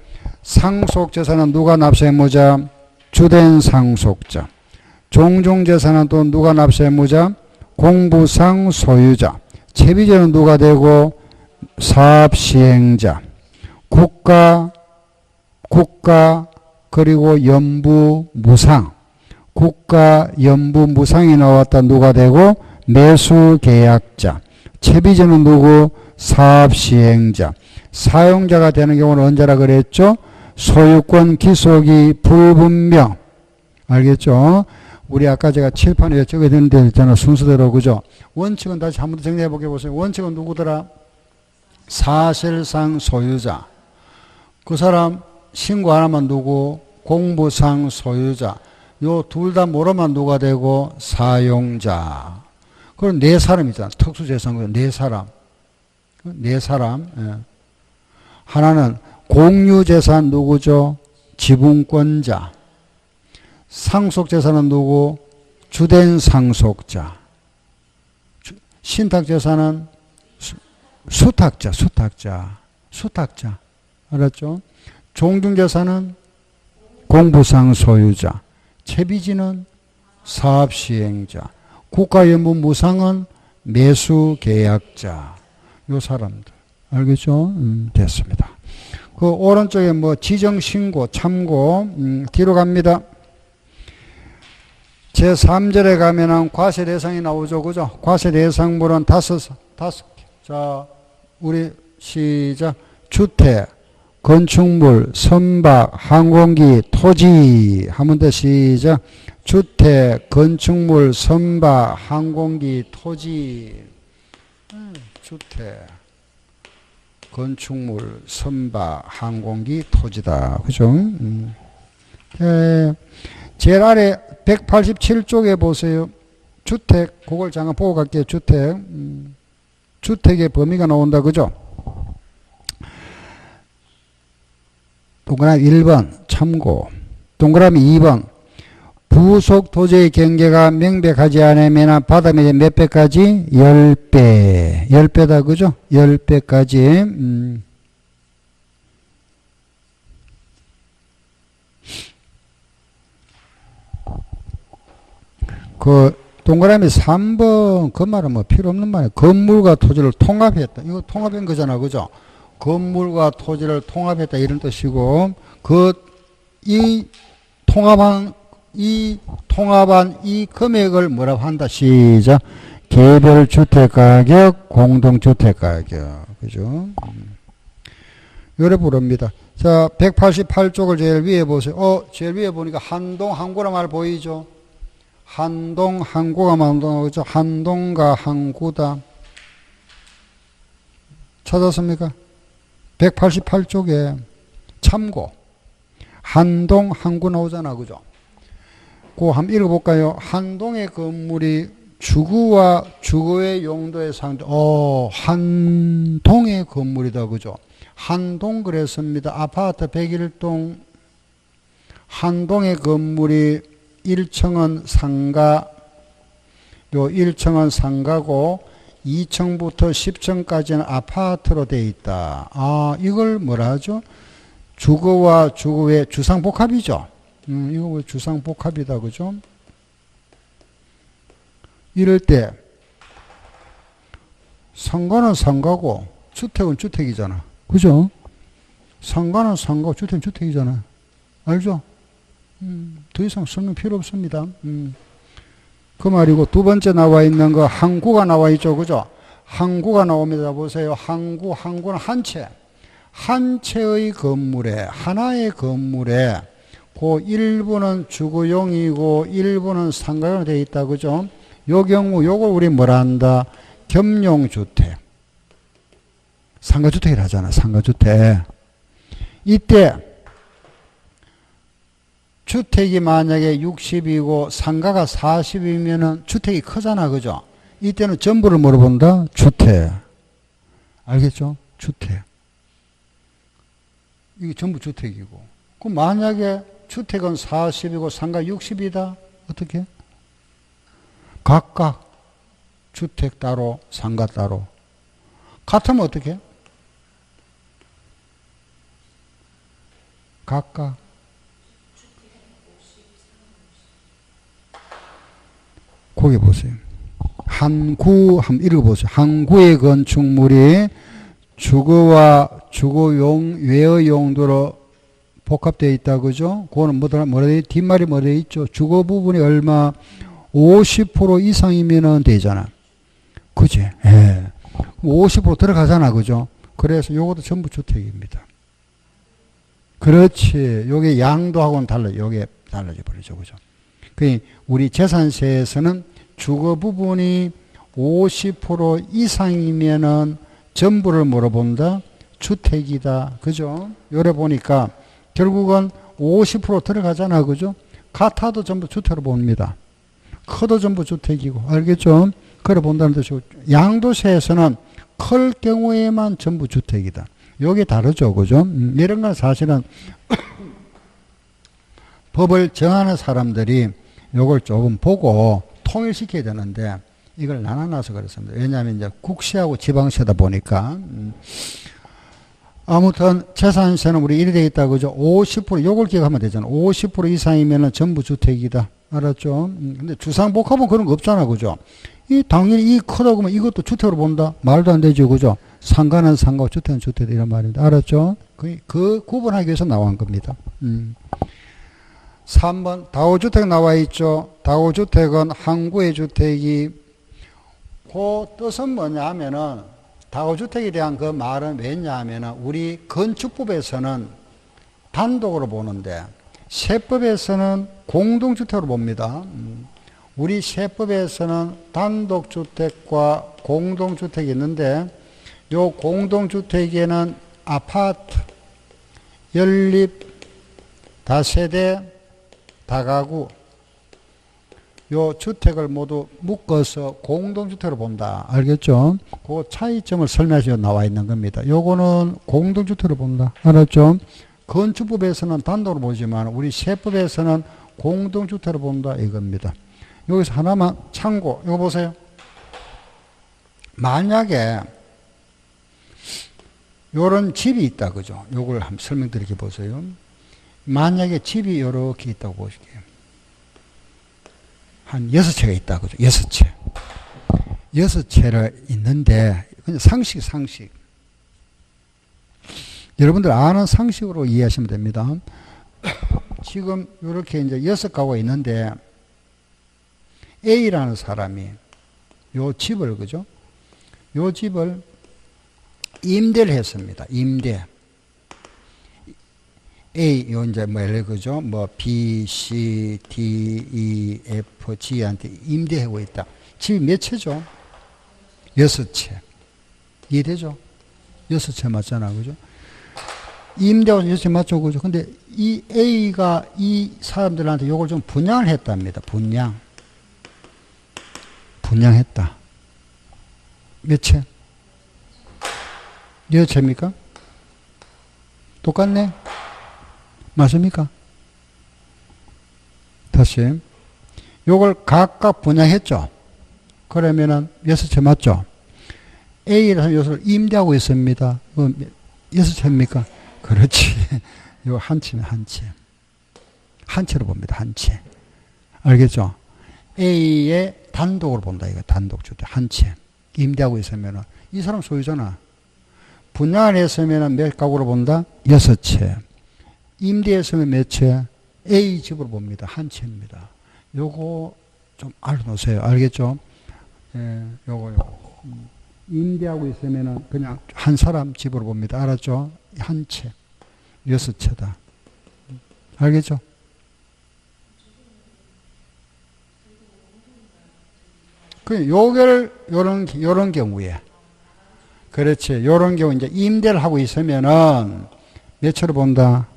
상속재산은 누가 납세의무자? 주된 상속자. 종종재산은 또 누가 납세의무자? 공부상 소유자. 채비자는 누가 되고? 사업시행자. 국가 그리고 연부 무상. 국가 연부 무상이 나왔다. 누가 되고? 매수계약자. 채비자는 누구? 사업시행자. 사용자가 되는 경우는 언제라 그랬죠? 소유권 기속이 불분명. 알겠죠? 우리 아까 제가 칠판에 적어드린 데 있잖아. 순서대로. 그죠? 원칙은 다시 한 번 더 정리해 보게 보세요. 원칙은 누구더라? 사실상 소유자. 그 사람 신고 안 하면 누구? 공부상 소유자. 요 둘 다 모르면 누가 되고? 사용자. 그럼 네 사람이잖아. 특수재산권 네 사람. 네 사람. 예. 하나는 공유재산 누구죠? 지분권자. 상속재산은 누구? 주된 상속자. 신탁재산은 수탁자. 알았죠? 종중재산은 공부상 소유자. 채비지는 사업시행자. 국가연부 무상은 매수계약자. 요 사람들. 알겠죠? 됐습니다. 그 오른쪽에 뭐 지정신고, 참고, 뒤로 갑니다. 제3절에 가면은 과세대상이 나오죠. 그죠? 과세대상물은 다섯 개. 자, 우리 시작. 주택, 건축물, 선박, 항공기, 토지. 하면 돼. 시작. 주택, 건축물, 선박, 항공기, 토지. 주택, 건축물, 선박, 항공기, 토지다. 그죠? 제일 아래 187쪽에 보세요. 주택, 그걸 잠깐 보고 갈게요. 주택. 주택의 범위가 나온다. 그죠? 동그라미 1번 참고. 동그라미 2번 부속 토지의 경계가 명백하지 않으면 받으면 몇 배까지? 10배. 10배다. 그죠? 10배까지. 그 동그라미 3번 그 말은 뭐 필요 없는 말이에요. 건물과 토지를 통합했다. 이거 통합한 거잖아. 그죠? 건물과 토지를 통합했다 이런 뜻이고 이 통합한 이 금액을 뭐라고 한다. 시작. 개별 주택가격, 공동주택가격. 그죠? 요래 부릅니다. 자, 188쪽을 제일 위에 보세요. 제일 위에 보니까 한동, 항구란 말 보이죠? 한동, 항구가 나오죠? 한동과 항구다. 찾았습니까? 188쪽에 참고. 한동, 항구 나오잖아. 그죠? 그거 한번 읽어볼까요? 한동의 건물이 주거와 주거의 용도에 상대, 한동의 건물이다. 그죠? 한동 그랬습니다. 아파트 101동. 한동의 건물이 1층은 상가, 요 1층은 상가고 2층부터 10층까지는 아파트로 되어 있다. 이걸 뭐라 하죠? 주거와 주거의 주상복합이죠. 이거 주상복합이다. 그죠? 이럴 때 상가는 상가고 주택은 주택이잖아. 그죠? 상가는 상가고 주택은 주택이잖아. 알죠? 더 이상 설명 필요 없습니다. 그 말이고 두 번째 나와 있는 거 항구가 나와 있죠. 그죠? 항구가 나옵니다. 보세요. 항구는 한 채의 건물에, 하나의 건물에 그 일부는 주거용이고 일부는 상가용으로 되어 있다. 그죠? 요 경우 요걸 우리 뭐라 한다? 겸용주택. 상가주택이라 하잖아. 상가주택. 이때 주택이 만약에 60이고 상가가 40이면은 주택이 크잖아. 그죠? 이때는 전부를 물어본다. 주택. 알겠죠? 주택. 이게 전부 주택이고. 그럼 만약에 주택은 40이고 상가 60이다. 어떻게? 각각 주택 따로 상가 따로. 같으면 어떻게? 각각. 거기 보세요. 항구 한번 읽어보세요. 항구의 건축물이 주거와 주거용 외의 용도로 복합되어 있다. 그죠? 그거는 뒷말이 뭐 되어 있죠? 주거 부분이 얼마? 50% 이상이면은 되잖아. 그지? 예. 50% 들어가잖아. 그죠? 그래서 요것도 전부 주택입니다. 그렇지. 요게 양도하고는 달라요. 요게 달라져 버리죠. 그죠? 그 우리 재산세에서는 주거 부분이 50% 이상이면은 전부를 물어본다. 주택이다. 그죠? 요래 보니까 결국은 50% 들어가잖아. 그죠? 같아도 전부 주택으로 봅니다. 커도 전부 주택이고. 알겠죠? 그래 본다는 뜻이고. 양도세에서는 클 경우에만 전부 주택이다. 요게 다르죠. 그죠? 이런 건 사실은 법을 정하는 사람들이 요걸 조금 보고 통일시켜야 되는데 이걸 나눠놔서 그렇습니다. 왜냐하면 이제 국세하고 지방세다 보니까. 아무튼 재산세는 우리 이래 되어 있다. 그죠? 50% 요걸 기억하면 되잖아. 50% 이상이면은 전부 주택이다. 알았죠? 근데 주상복합은 그런 거 없잖아. 그죠? 당연히 이 크다고 하면 이것도 주택으로 본다? 말도 안 되죠. 그죠? 상가는 상가고 주택은 주택 이런 말입니다. 알았죠? 그 구분하기 위해서 나온 겁니다. 3번 다호주택 나와 있죠. 다호주택은 항구의 주택이 그 뜻은 뭐냐 하면은 다호주택에 대한 그 말은 왜냐 하면은 우리 건축법에서는 단독으로 보는데 세법에서는 공동주택으로 봅니다. 우리 세법에서는 단독주택과 공동주택이 있는데 요 공동주택에는 아파트, 연립, 다세대, 다가구 요 주택을 모두 묶어서 공동주택으로 본다. 알겠죠? 그 차이점을 설명해서 나와 있는 겁니다. 요거는 공동주택으로 본다. 알았죠? 건축법에서는 단독으로 보지만 우리 세법에서는 공동주택으로 본다. 이겁니다. 여기서 하나만 참고. 이거 보세요. 만약에 요런 집이 있다. 그죠? 요걸 한번 설명드리게 보세요. 만약에 집이 요렇게 있다고 보실게요. 한 6채가 있다. 그죠? 6채. 6채를 있는데, 그냥 상식. 여러분들 아는 상식으로 이해하시면 됩니다. 지금 이렇게 이제 6가구가 있는데, A라는 사람이 요 집을, 그죠? 요 집을 임대를 했습니다. 임대. A, 요 이제 뭐 예를 그죠? 뭐 B, C, D, E, F, G한테 임대하고 있다. 집이 몇 채죠? 6채. 이해되죠? 6채 맞잖아. 그죠? 임대하고 6채 맞죠? 그죠? 근데 이 A가 이 사람들한테 요걸 좀 분양을 했답니다. 분양했다. 몇 채? 몇 채입니까? 똑같네? 맞습니까? 다시. 요걸 각각 분양했죠? 그러면은 6채 맞죠? A라는 요소를 임대하고 있습니다. 6채입니까? 그렇지. 요 한 채면 한 채. 한 채로 봅니다. 한 채. 알겠죠? A의 단독으로 본다. 이거 단독주택. 한 채. 임대하고 있으면은 이 사람 소유잖아. 분양을 했으면은 몇 가구로 본다? 6채. 임대했으면 몇 채? A 집으로 봅니다. 한 채입니다. 요거 좀 알아놓으세요. 알겠죠? 예, 요거. 임대하고 있으면은 그냥 한 사람 집으로 봅니다. 알았죠? 한 채. 6채다. 알겠죠? 요런 경우에. 그렇지. 요런 경우 이제 임대를 하고 있으면은 몇 채로 본다?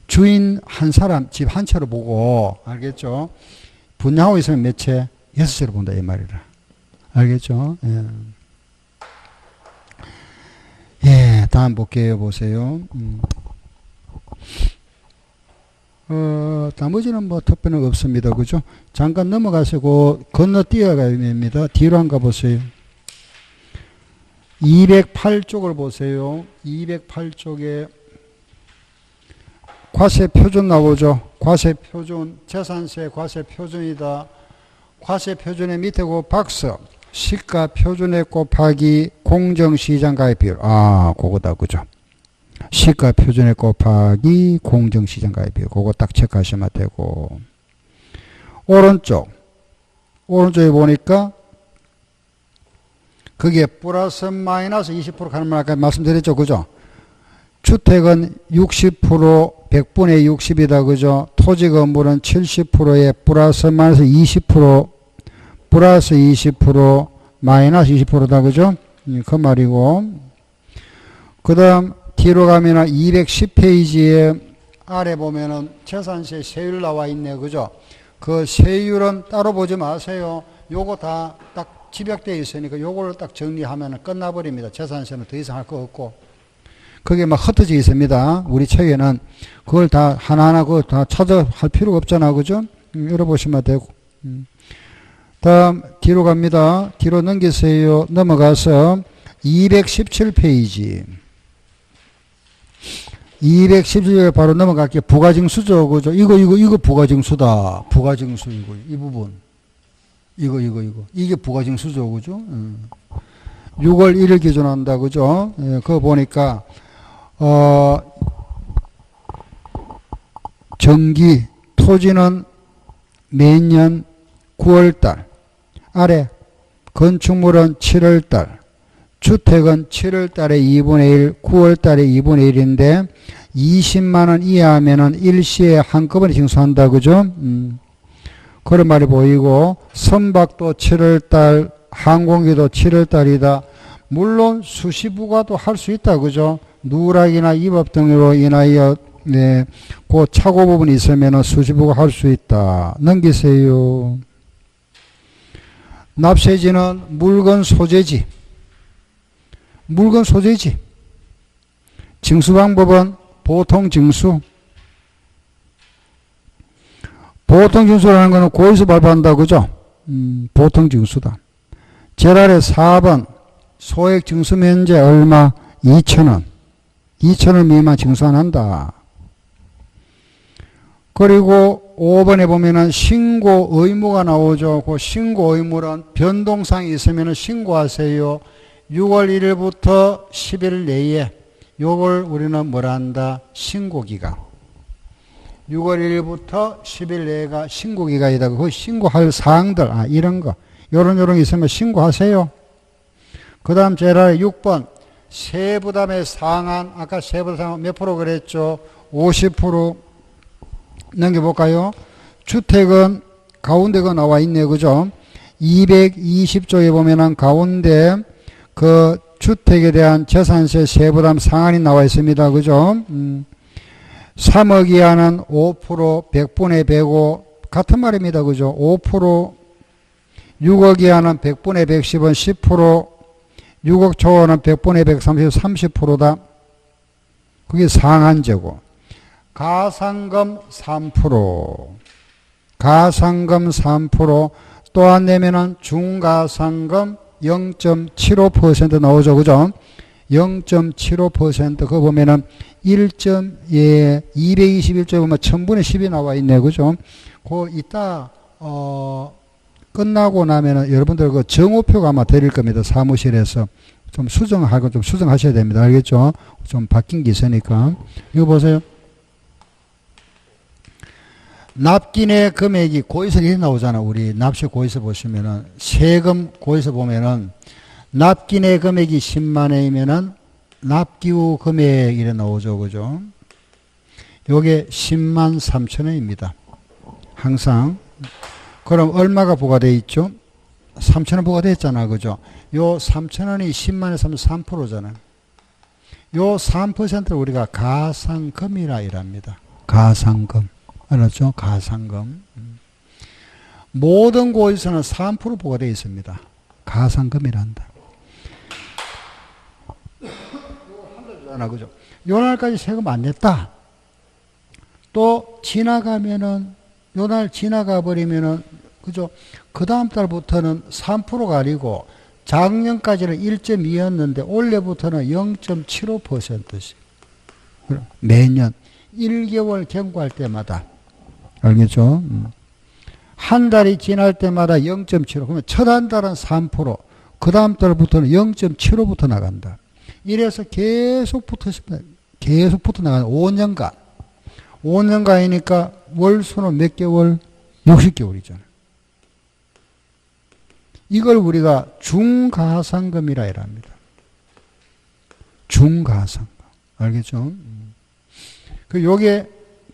주인 한 사람 집 한 채로 보고, 알겠죠? 분양하고 있으면 몇 채? 6채로 본다. 이 말이라. 알겠죠? 예. 예, 다음 볼게요. 보세요. 나머지는 뭐 특별한 거 없습니다. 그죠? 잠깐 넘어가시고 건너뛰어가야 됩니다. 뒤로 한번 가보세요. 208쪽을 보세요. 208쪽에 과세표준 나오죠. 과세표준, 재산세 과세표준이다. 과세표준의 밑에 그 박스, 시가표준에 곱하기 공정시장가액 비율. 아, 그거다. 그죠? 시가 표준액 곱하기 공정시장가액비율. 그거 딱 체크하시면 되고. 오른쪽에 보니까 그게 플러스 마이너스 20% 가는 말 아까 말씀드렸죠. 그죠? 주택은 60% 100분의 60이다. 그죠? 토지 건물은 70%에 플러스 마이너스 20% 플러스 20% 마이너스 20%다. 그죠? 그 말이고. 그 다음 뒤로 가면 210페이지에 아래 보면은 재산세 세율 나와 있네요. 그죠? 그 세율은 따로 보지 마세요. 요거 다 딱 집약되어 있으니까 요걸 딱 정리하면 끝나버립니다. 재산세는 더 이상 할 거 없고. 그게 막 흩어져 있습니다. 우리 책에는 그걸 다 하나하나 그걸 다 찾아할 필요가 없잖아. 그죠? 열어보시면 되고. 다음 뒤로 갑니다. 뒤로 넘기세요. 넘어가서 217페이지. 217에 바로 넘어갈게요. 부가징수죠. 그죠? 이거 부가징수다. 부가징수 이거. 이 부분. 이거. 이게 부가징수죠. 그죠? 6월 1일 기준한다. 그죠? 예, 그거 보니까, 정기, 토지는 매년 9월달. 아래, 건축물은 7월달. 주택은 7월달에 2분의 1, 9월달에 2분의 1인데 20만원 이하면은 일시에 한꺼번에 징수한다. 그죠? 그런 말이 보이고 선박도 7월달, 항공기도 7월달이다. 물론 수시부가도 할 수 있다. 그죠? 누락이나 위법 등으로 인하여 네, 그 착오 부분이 있으면은 수시부가 할 수 있다. 넘기세요. 납세지는 물건 소재지. 징수 방법은 보통 징수. 보통 징수라는 것은 고에서 발표한다. 그죠? 보통 징수다. 제일 아래 4번 소액 징수 면제 얼마? 2,000원. 2,000원 미만 징수 안 한다. 그리고 5번에 보면은 신고 의무가 나오죠. 그 신고 의무는 변동사항이 있으면 신고하세요. 6월 1일부터 10일 내에 요걸 우리는 뭐라 한다? 신고기간. 6월 1일부터 10일 내가 신고기간이다. 그 신고할 사항들, 이런 거. 요런 있으면 신고하세요. 그 다음 제일 아래 6번. 세부담의 상한. 아까 세부담 상한 몇 프로 그랬죠? 50% 넘겨볼까요? 주택은 가운데가 나와 있네요. 그죠? 220조에 보면은 가운데 그 주택에 대한 재산세 세부담 상한이 나와 있습니다. 그죠? 3억 이하는 5%, 100분의 105, 같은 말입니다. 그죠? 5%, 6억 이하는 100분의 110은 10%, 6억 초과는 100분의 130, 30%다. 그게 상한제고. 가상금 3%, 가상금 3%, 또 안 내면은 중가상금 0.75% 나오죠. 그죠? 0.75% 그거 보면은 221조에 보면 1000분의 10이 나와 있네. 그죠? 그 이따 끝나고 나면은 여러분들 그 정오표가 아마 드릴 겁니다. 사무실에서 좀 수정하고 좀 수정하셔야 됩니다. 알겠죠? 좀 바뀐 게 있으니까. 이거 보세요. 납기내 금액이 고에서 이렇게 나오잖아. 우리 납세 고에서 보시면은 세금 고에서 보면은 납기내 금액이 10만 원이면은 납기후 금액 이래 나오죠. 그죠? 요게 10만 3천 원입니다. 항상. 그럼 얼마가 부과되어 있죠? 3천 원 부과되어 있잖아. 그죠? 요 3천 원이 10만에 3%잖아요. 요 3%를 우리가 가상금이라 이랍니다. 가상금. 알았죠? 가상금. 모든 고에서는 3% 부과되어 있습니다. 가상금이란다. 그죠? 요 날까지 세금 안 냈다. 또 지나가면은 요 날 지나가 버리면은 그죠? 그 다음 달부터는 3%가 아니고 작년까지는 1.2였는데 올해부터는 0.75%씩 매년 1개월 경과할 때마다 알겠죠? 한 달이 지날 때마다 0.75. 그러면 첫 한 달은 3%, 그 다음 달부터는 0.75부터 나간다. 이래서 계속 붙었습니다. 계속 붙어나가는 5년간. 5년간이니까 월수는 몇 개월? 60개월이잖아요. 이걸 우리가 중가상금이라 이랍니다. 중가상금. 알겠죠? 요게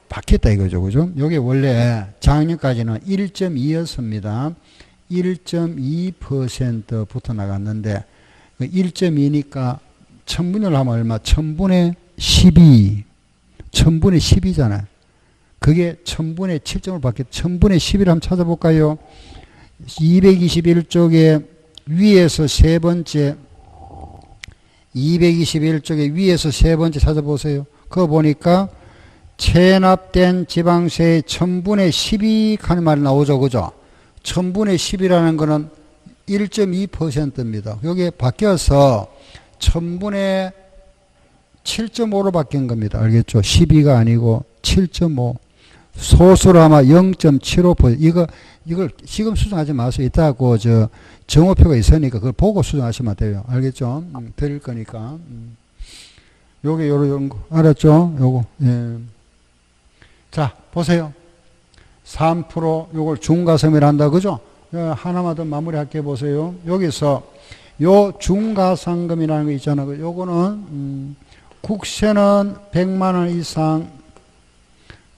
바뀌었다 이거죠. 그죠? 요게 원래 작년까지는 1.2였습니다. 1.2% 붙어 나갔는데 1.2니까 1000분을 하면 얼마? 1000분의 12. 1000분의 10이잖아요. 그게 1000분의 7점을 받겠다. 1000분의 11을 한번 찾아볼까요? 221쪽에 위에서 세 번째 221쪽에 위에서 세 번째 찾아보세요. 그거 보니까 체납된 지방세의 1000분의 12 하는 말이 나오죠. 그죠? 1000분의 10이라는 거는 1.2%입니다. 여기에 바뀌어서 1000분의 7.5로 바뀐 겁니다. 알겠죠? 12가 아니고 7.5. 소수로 아마 0.75%. 이걸 지금 수정하지 마세요. 이따 정오표가 있으니까 그걸 보고 수정하시면 돼요. 알겠죠? 드릴 거니까. 요게 요런 거. 알았죠? 요거. 예. 자, 보세요. 3% 요걸 중가성이라 한다. 그죠? 하나만 더 마무리할게 보세요. 여기서 요 중가상금이라는 거 있잖아요. 요거는 국세는 100만 원 이상,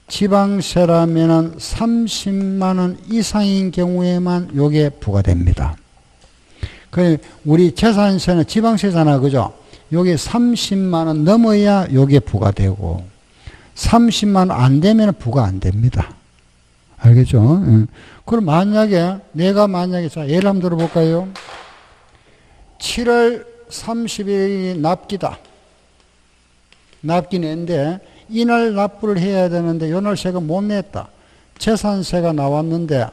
지방세라면은 30만 원 이상인 경우에만 요게 부과됩니다. 그 우리 재산세는 지방세잖아. 그죠? 요게 30만 원 넘어야 요게 부과되고 30만 원 안 되면 부과 안 됩니다. 알겠죠? 그럼 내가 만약에 자 예를 한번 들어볼까요? 7월 30일이 납기다. 납기인데 이날 납부를 해야 되는데 요날 세금 못 냈다. 재산세가 나왔는데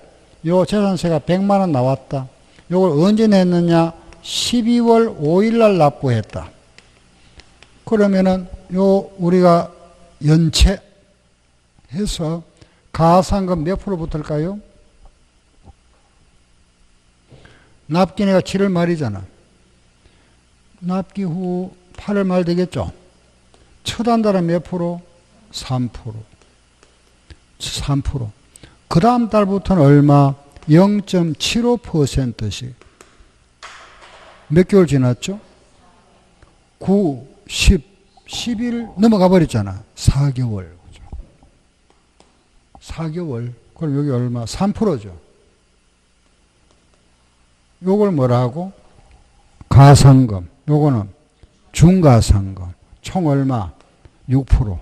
요 재산세가 100만 원 나왔다. 요걸 언제 냈느냐? 12월 5일 날 납부했다. 그러면은 우리가 연체해서 가상금 몇 프로 붙을까요? 납기내가 7월 말이잖아. 납기 후 8월 말 되겠죠? 첫 한 달은 몇 프로? 3%. 3%. 그 다음 달부터는 얼마? 0.75%씩. 몇 개월 지났죠? 9, 10, 11 넘어가 버렸잖아. 4개월. 4개월. 그럼 여기 얼마? 3%죠. 요걸 뭐라 하고? 가상금. 요거는 중가상금. 총 얼마? 6%.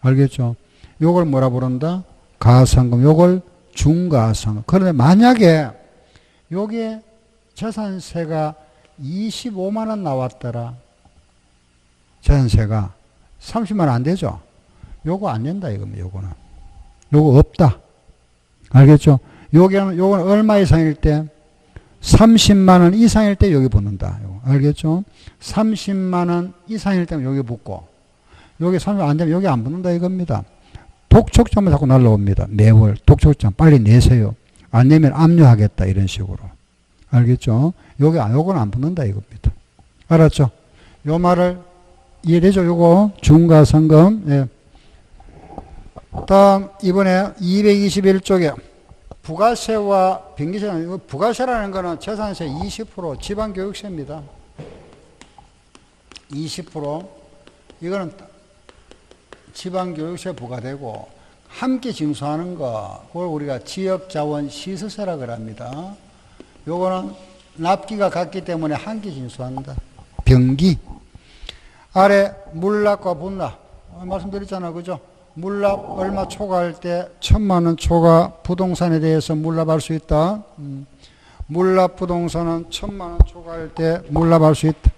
알겠죠? 요걸 뭐라 부른다? 가상금. 요걸 중가상금. 그런데 만약에 요게 재산세가 25만 원 나왔더라. 재산세가 30만 원 안 되죠? 요거 안 된다 이겁니다. 요거는. 요거 없다. 알겠죠? 요거는 얼마 이상일 때? 30만 원 이상일 때 여기 붙는다. 요거. 알겠죠? 30만 원 이상일 때는 여기 붙고 여기 30만 안 되면 여기 안 붙는다 이겁니다. 독촉점만 자꾸 날라옵니다. 매월 독촉점 빨리 내세요. 안 내면 압류하겠다 이런 식으로. 알겠죠? 요건 안 붙는다 이겁니다. 알았죠? 요 말을 이해되죠? 요거 중가상금. 예. 다음 이번에 221쪽에 부가세와 변기세. 부가세라는 거는 재산세 20% 지방교육세입니다. 20% 이거는 지방교육세 부과되고 함께 징수하는 거 그걸 우리가 지역자원 시설세라고 합니다. 요거는 납기가 같기 때문에 함께 징수한다. 변기 아래 물납과 분납 말씀드렸잖아요. 그죠? 물납 얼마 초과할 때 1000만 원 초과 부동산에 대해서 물납할 수 있다. 물납 부동산은 1000만 원 초과할 때 물납할 수 있다.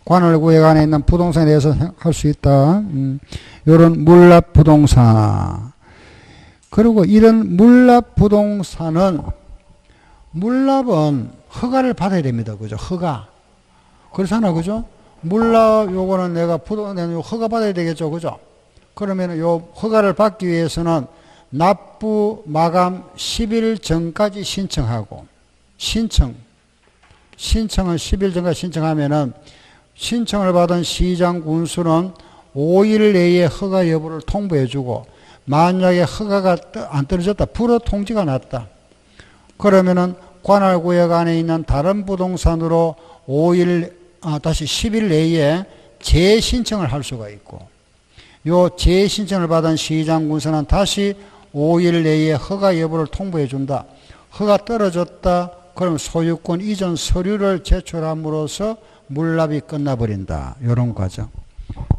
관할구역 안에 있는 부동산에 대해서 할 수 있다. 이런 물납 부동산. 그리고 이런 물납 부동산은 물납은 허가를 받아야 됩니다. 그죠? 허가. 그렇잖아. 그죠? 물납 요거는 내가 부동산 허가 받아야 되겠죠. 그죠? 그러면 요 허가를 받기 위해서는 납부 마감 10일 전까지 신청하고 신청은 10일 전까지 신청하면은 신청을 받은 시장 군수는 5일 내에 허가 여부를 통보해주고 만약에 허가가 안 떨어졌다. 불허 통지가 났다. 그러면은 관할구역 안에 있는 다른 부동산으로 10일 내에 재신청을 할 수가 있고 요 재신청을 받은 시장군수는 다시 5일 내에 허가 여부를 통보해 준다. 허가 떨어졌다. 그럼 소유권 이전 서류를 제출함으로써 물납이 끝나버린다. 이런 과정.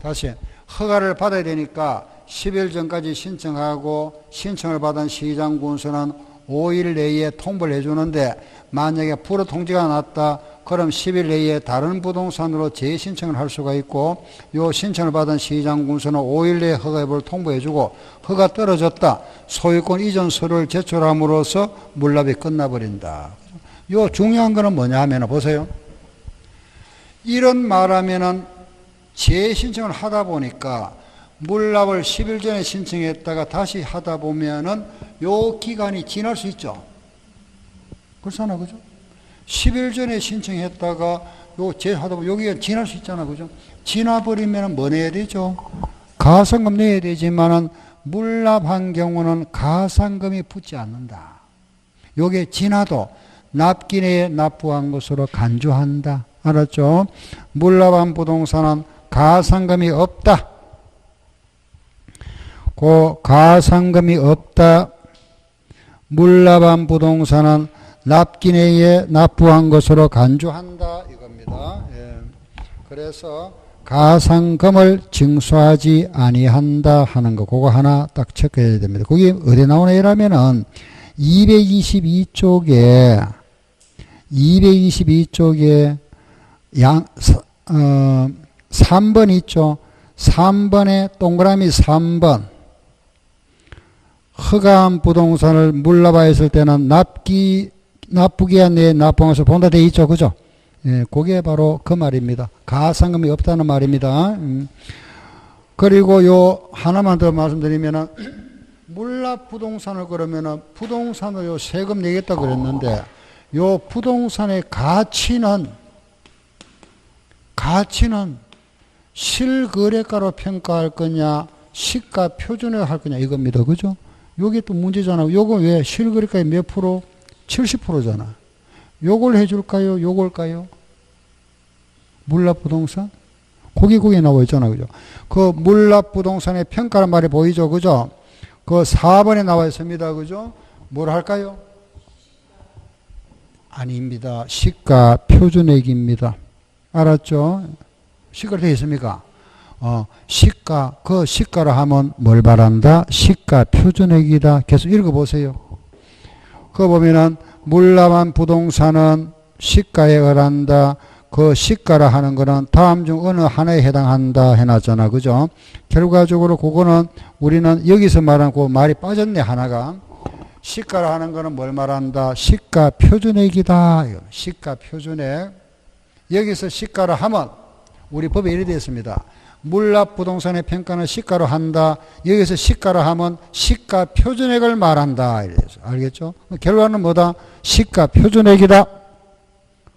다시 허가를 받아야 되니까 10일 전까지 신청하고 신청을 받은 시장군수는 5일 내에 통보를 해주는데 만약에 불허 통지가 났다. 그럼 10일 내에 다른 부동산으로 재신청을 할 수가 있고 요 신청을 받은 시장군수는 5일 내에 허가 여부를 통보해주고 허가 떨어졌다. 소유권 이전 서류를 제출함으로써 물납이 끝나버린다. 요 중요한 거는 뭐냐 하면 보세요. 이런 말하면은 재신청을 하다 보니까 물납을 10일 전에 신청했다가 다시 하다 보면은 요 기간이 지날 수 있죠. 그렇잖아, 그죠? 10일 전에 신청했다가 요 재하다 보면 여기가 지날 수 있잖아, 그죠? 지나버리면 뭐 내야 되죠? 가산금 내야 되지만은 물납한 경우는 가산금이 붙지 않는다. 요게 지나도 납기 내에 납부한 것으로 간주한다. 알았죠? 물납한 부동산은 가산금이 없다. 그 가산금이 없다. 물납한 부동산은 납기 내에 납부한 것으로 간주한다. 이겁니다. 예. 그래서 가산금을 징수하지 아니한다 하는 거, 그거 하나 딱 체크해야 됩니다. 그게 어디 나오나 이라면은 222쪽에 3번 있죠. 3번에 동그라미 3번. 허가한 부동산을 물납하였을 때는 납부기한 내에 납부한 것을 본다 돼 있죠. 그죠? 예, 그게 바로 그 말입니다. 가산금이 없다는 말입니다. 그리고 요 하나만 더 말씀드리면은 물납 부동산을 그러면은 부동산을 요 세금 내겠다 그랬는데 요 부동산의 가치는 실거래가로 평가할 거냐 시가 표준으로 할 거냐 이겁니다. 그죠? 요게 또 문제잖아. 요거 왜 실거래가의 몇 프로? 70%잖아. 요걸 해줄까요? 요걸까요? 물납 부동산? 거기 나와 있잖아. 그죠? 그 물납 부동산의 평가란 말이 보이죠? 그죠? 그 4번에 나와 있습니다. 그죠? 뭘 할까요? 아닙니다. 시가 표준액입니다. 알았죠? 시가로 되어 있습니까? 시가, 그 시가로 하면 뭘 말한다? 시가 표준액이다. 계속 읽어보세요. 그거 보면은, 물납한 부동산은 시가에 의한다. 그 시가라 하는 거는 다음 중 어느 하나에 해당한다 해놨잖아. 그죠? 결과적으로 그거는 우리는 여기서 말한 그 말이 빠졌네, 하나가. 시가라 하는 거는 뭘 말한다? 시가 표준액이다. 시가 표준액. 여기서 시가라 하면 우리 법에 이래 되어 있습니다. 물납 부동산의 평가는 시가로 한다. 여기서 시가로 하면 시가 표준액을 말한다. 이래서 알겠죠? 결과는 뭐다? 시가 표준액이다.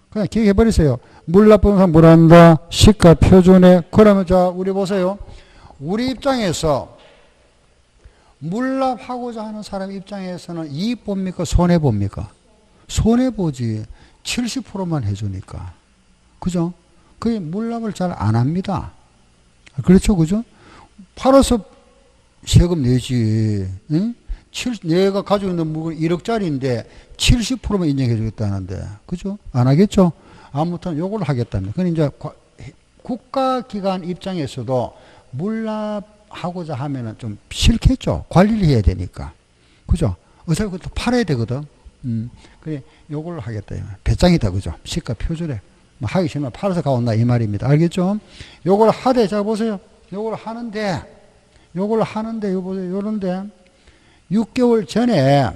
그냥 기억해버리세요. 물납 부동산 뭐란다? 시가 표준액. 그러면 자, 우리 보세요. 우리 입장에서 물납하고자 하는 사람 입장에서는 이익 봅니까? 손해 봅니까? 손해 보지. 70%만 해주니까. 그죠? 그게 물납을 잘 안 합니다. 그렇죠, 그죠? 팔아서 세금 내지. 응? 내가 가지고 있는 물건 1억짜리인데 70%만 인정해 주겠다는데, 그죠? 안 하겠죠? 아무튼 요걸 하겠다면. 그건 이제 국가기관 입장에서도 물납하고자 하면은 좀 싫겠죠? 관리를 해야 되니까. 그죠? 어차피 그것도 팔아야 되거든. 그래, 요걸 하겠다. 배짱이다, 그죠? 시가 표준액. 하기 싫으면 팔아서 가온다 이 말입니다. 알겠죠? 요걸 하되, 자 보세요. 요걸 하는데 요 보세요. 요런데 6개월 전에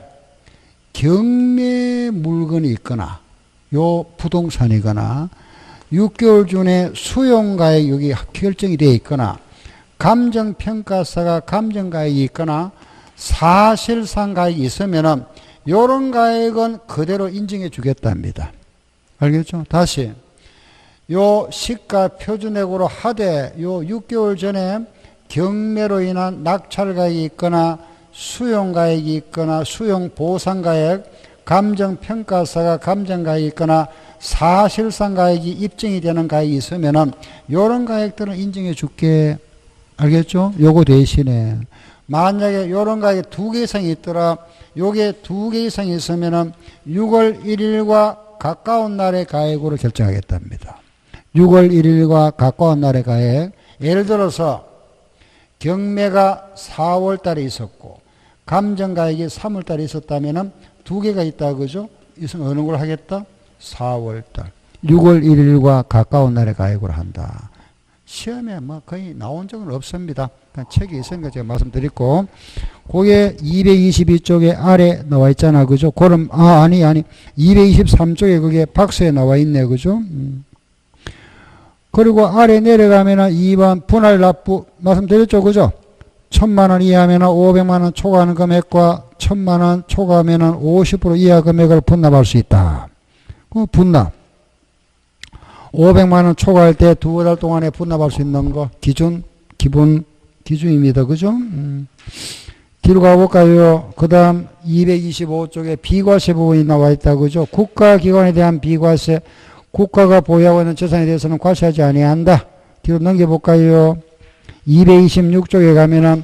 경매 물건이 있거나 요 부동산이거나 6개월 전에 수용가액 여기 결정이 되어 있거나 감정평가사가 감정가액이 있거나 사실상 가액이 있으면은 요런 가액은 그대로 인정해 주겠답니다. 알겠죠? 다시 요 시가 표준액으로 하되 요 6개월 전에 경매로 인한 낙찰가액이 있거나 수용가액이 있거나 수용보상가액, 감정평가사가 감정가액이 있거나 사실상가액이 입증이 되는 가액이 있으면은 요런 가액들은 인정해 줄게. 알겠죠? 요거 대신에 만약에 요런 가액이 2개 이상이 있더라. 요게 2개 이상이 있으면은 6월 1일과 가까운 날의 가액으로 결정하겠답니다. 6월 1일과 가까운 날의 가액. 예를 들어서 경매가 4월 달에 있었고 감정가액이 3월 달에 있었다면은 2개가 있다 그죠? 이것은 어느 걸 하겠다? 4월 달. 6월 1일과 가까운 날의 가액으로 한다. 시험에 뭐 거의 나온 적은 없습니다. 그냥 책이 있으니까 제가 말씀드렸고, 그게 222쪽에 아래 나와 있잖아. 그죠? 그럼, 아니. 223쪽에 그게 박스에 나와 있네. 그죠? 그리고 아래 내려가면은 2번 분할 납부 말씀드렸죠. 그죠? 1,000만원 이하면은 500만원 초과하는 금액과 1,000만원 초과하면은 50% 이하 금액을 분납할 수 있다. 그 분납. 500만원 초과할 때 2달 동안에 분납할 수 있는 거 기준, 기준입니다. 그죠? 뒤로 가볼까요? 그 다음 225쪽에 비과세 부분이 나와 있다. 그죠? 국가기관에 대한 비과세, 국가가 보유하고 있는 재산에 대해서는 과세하지 아니한다. 뒤로 넘겨볼까요? 226쪽에 가면은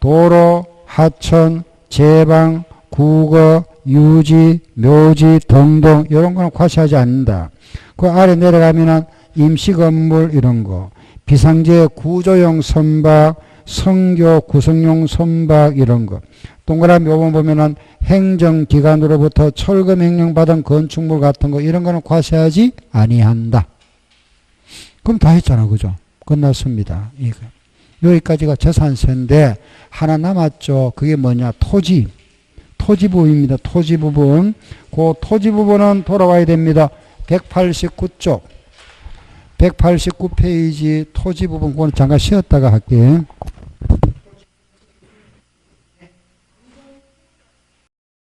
도로, 하천, 제방, 국어, 유지, 묘지 등등 이런 거는 과세하지 않는다. 그 아래 내려가면은 임시 건물 이런 거, 비상제 구조용 선박, 성교 구성용 선박 이런 거. 동그라미 5번 보면은 행정기관으로부터 철거 명령 받은 건축물 같은 거 이런 거는 과세하지 아니한다. 그럼 다 했잖아. 그죠? 끝났습니다. 이거. 여기까지가 재산세인데 하나 남았죠. 그게 뭐냐? 토지. 토지 부분입니다. 토지 부분. 그 토지 부분은 돌아와야 됩니다. 189쪽. 189페이지 토지 부분. 그거는 잠깐 쉬었다가 할게요.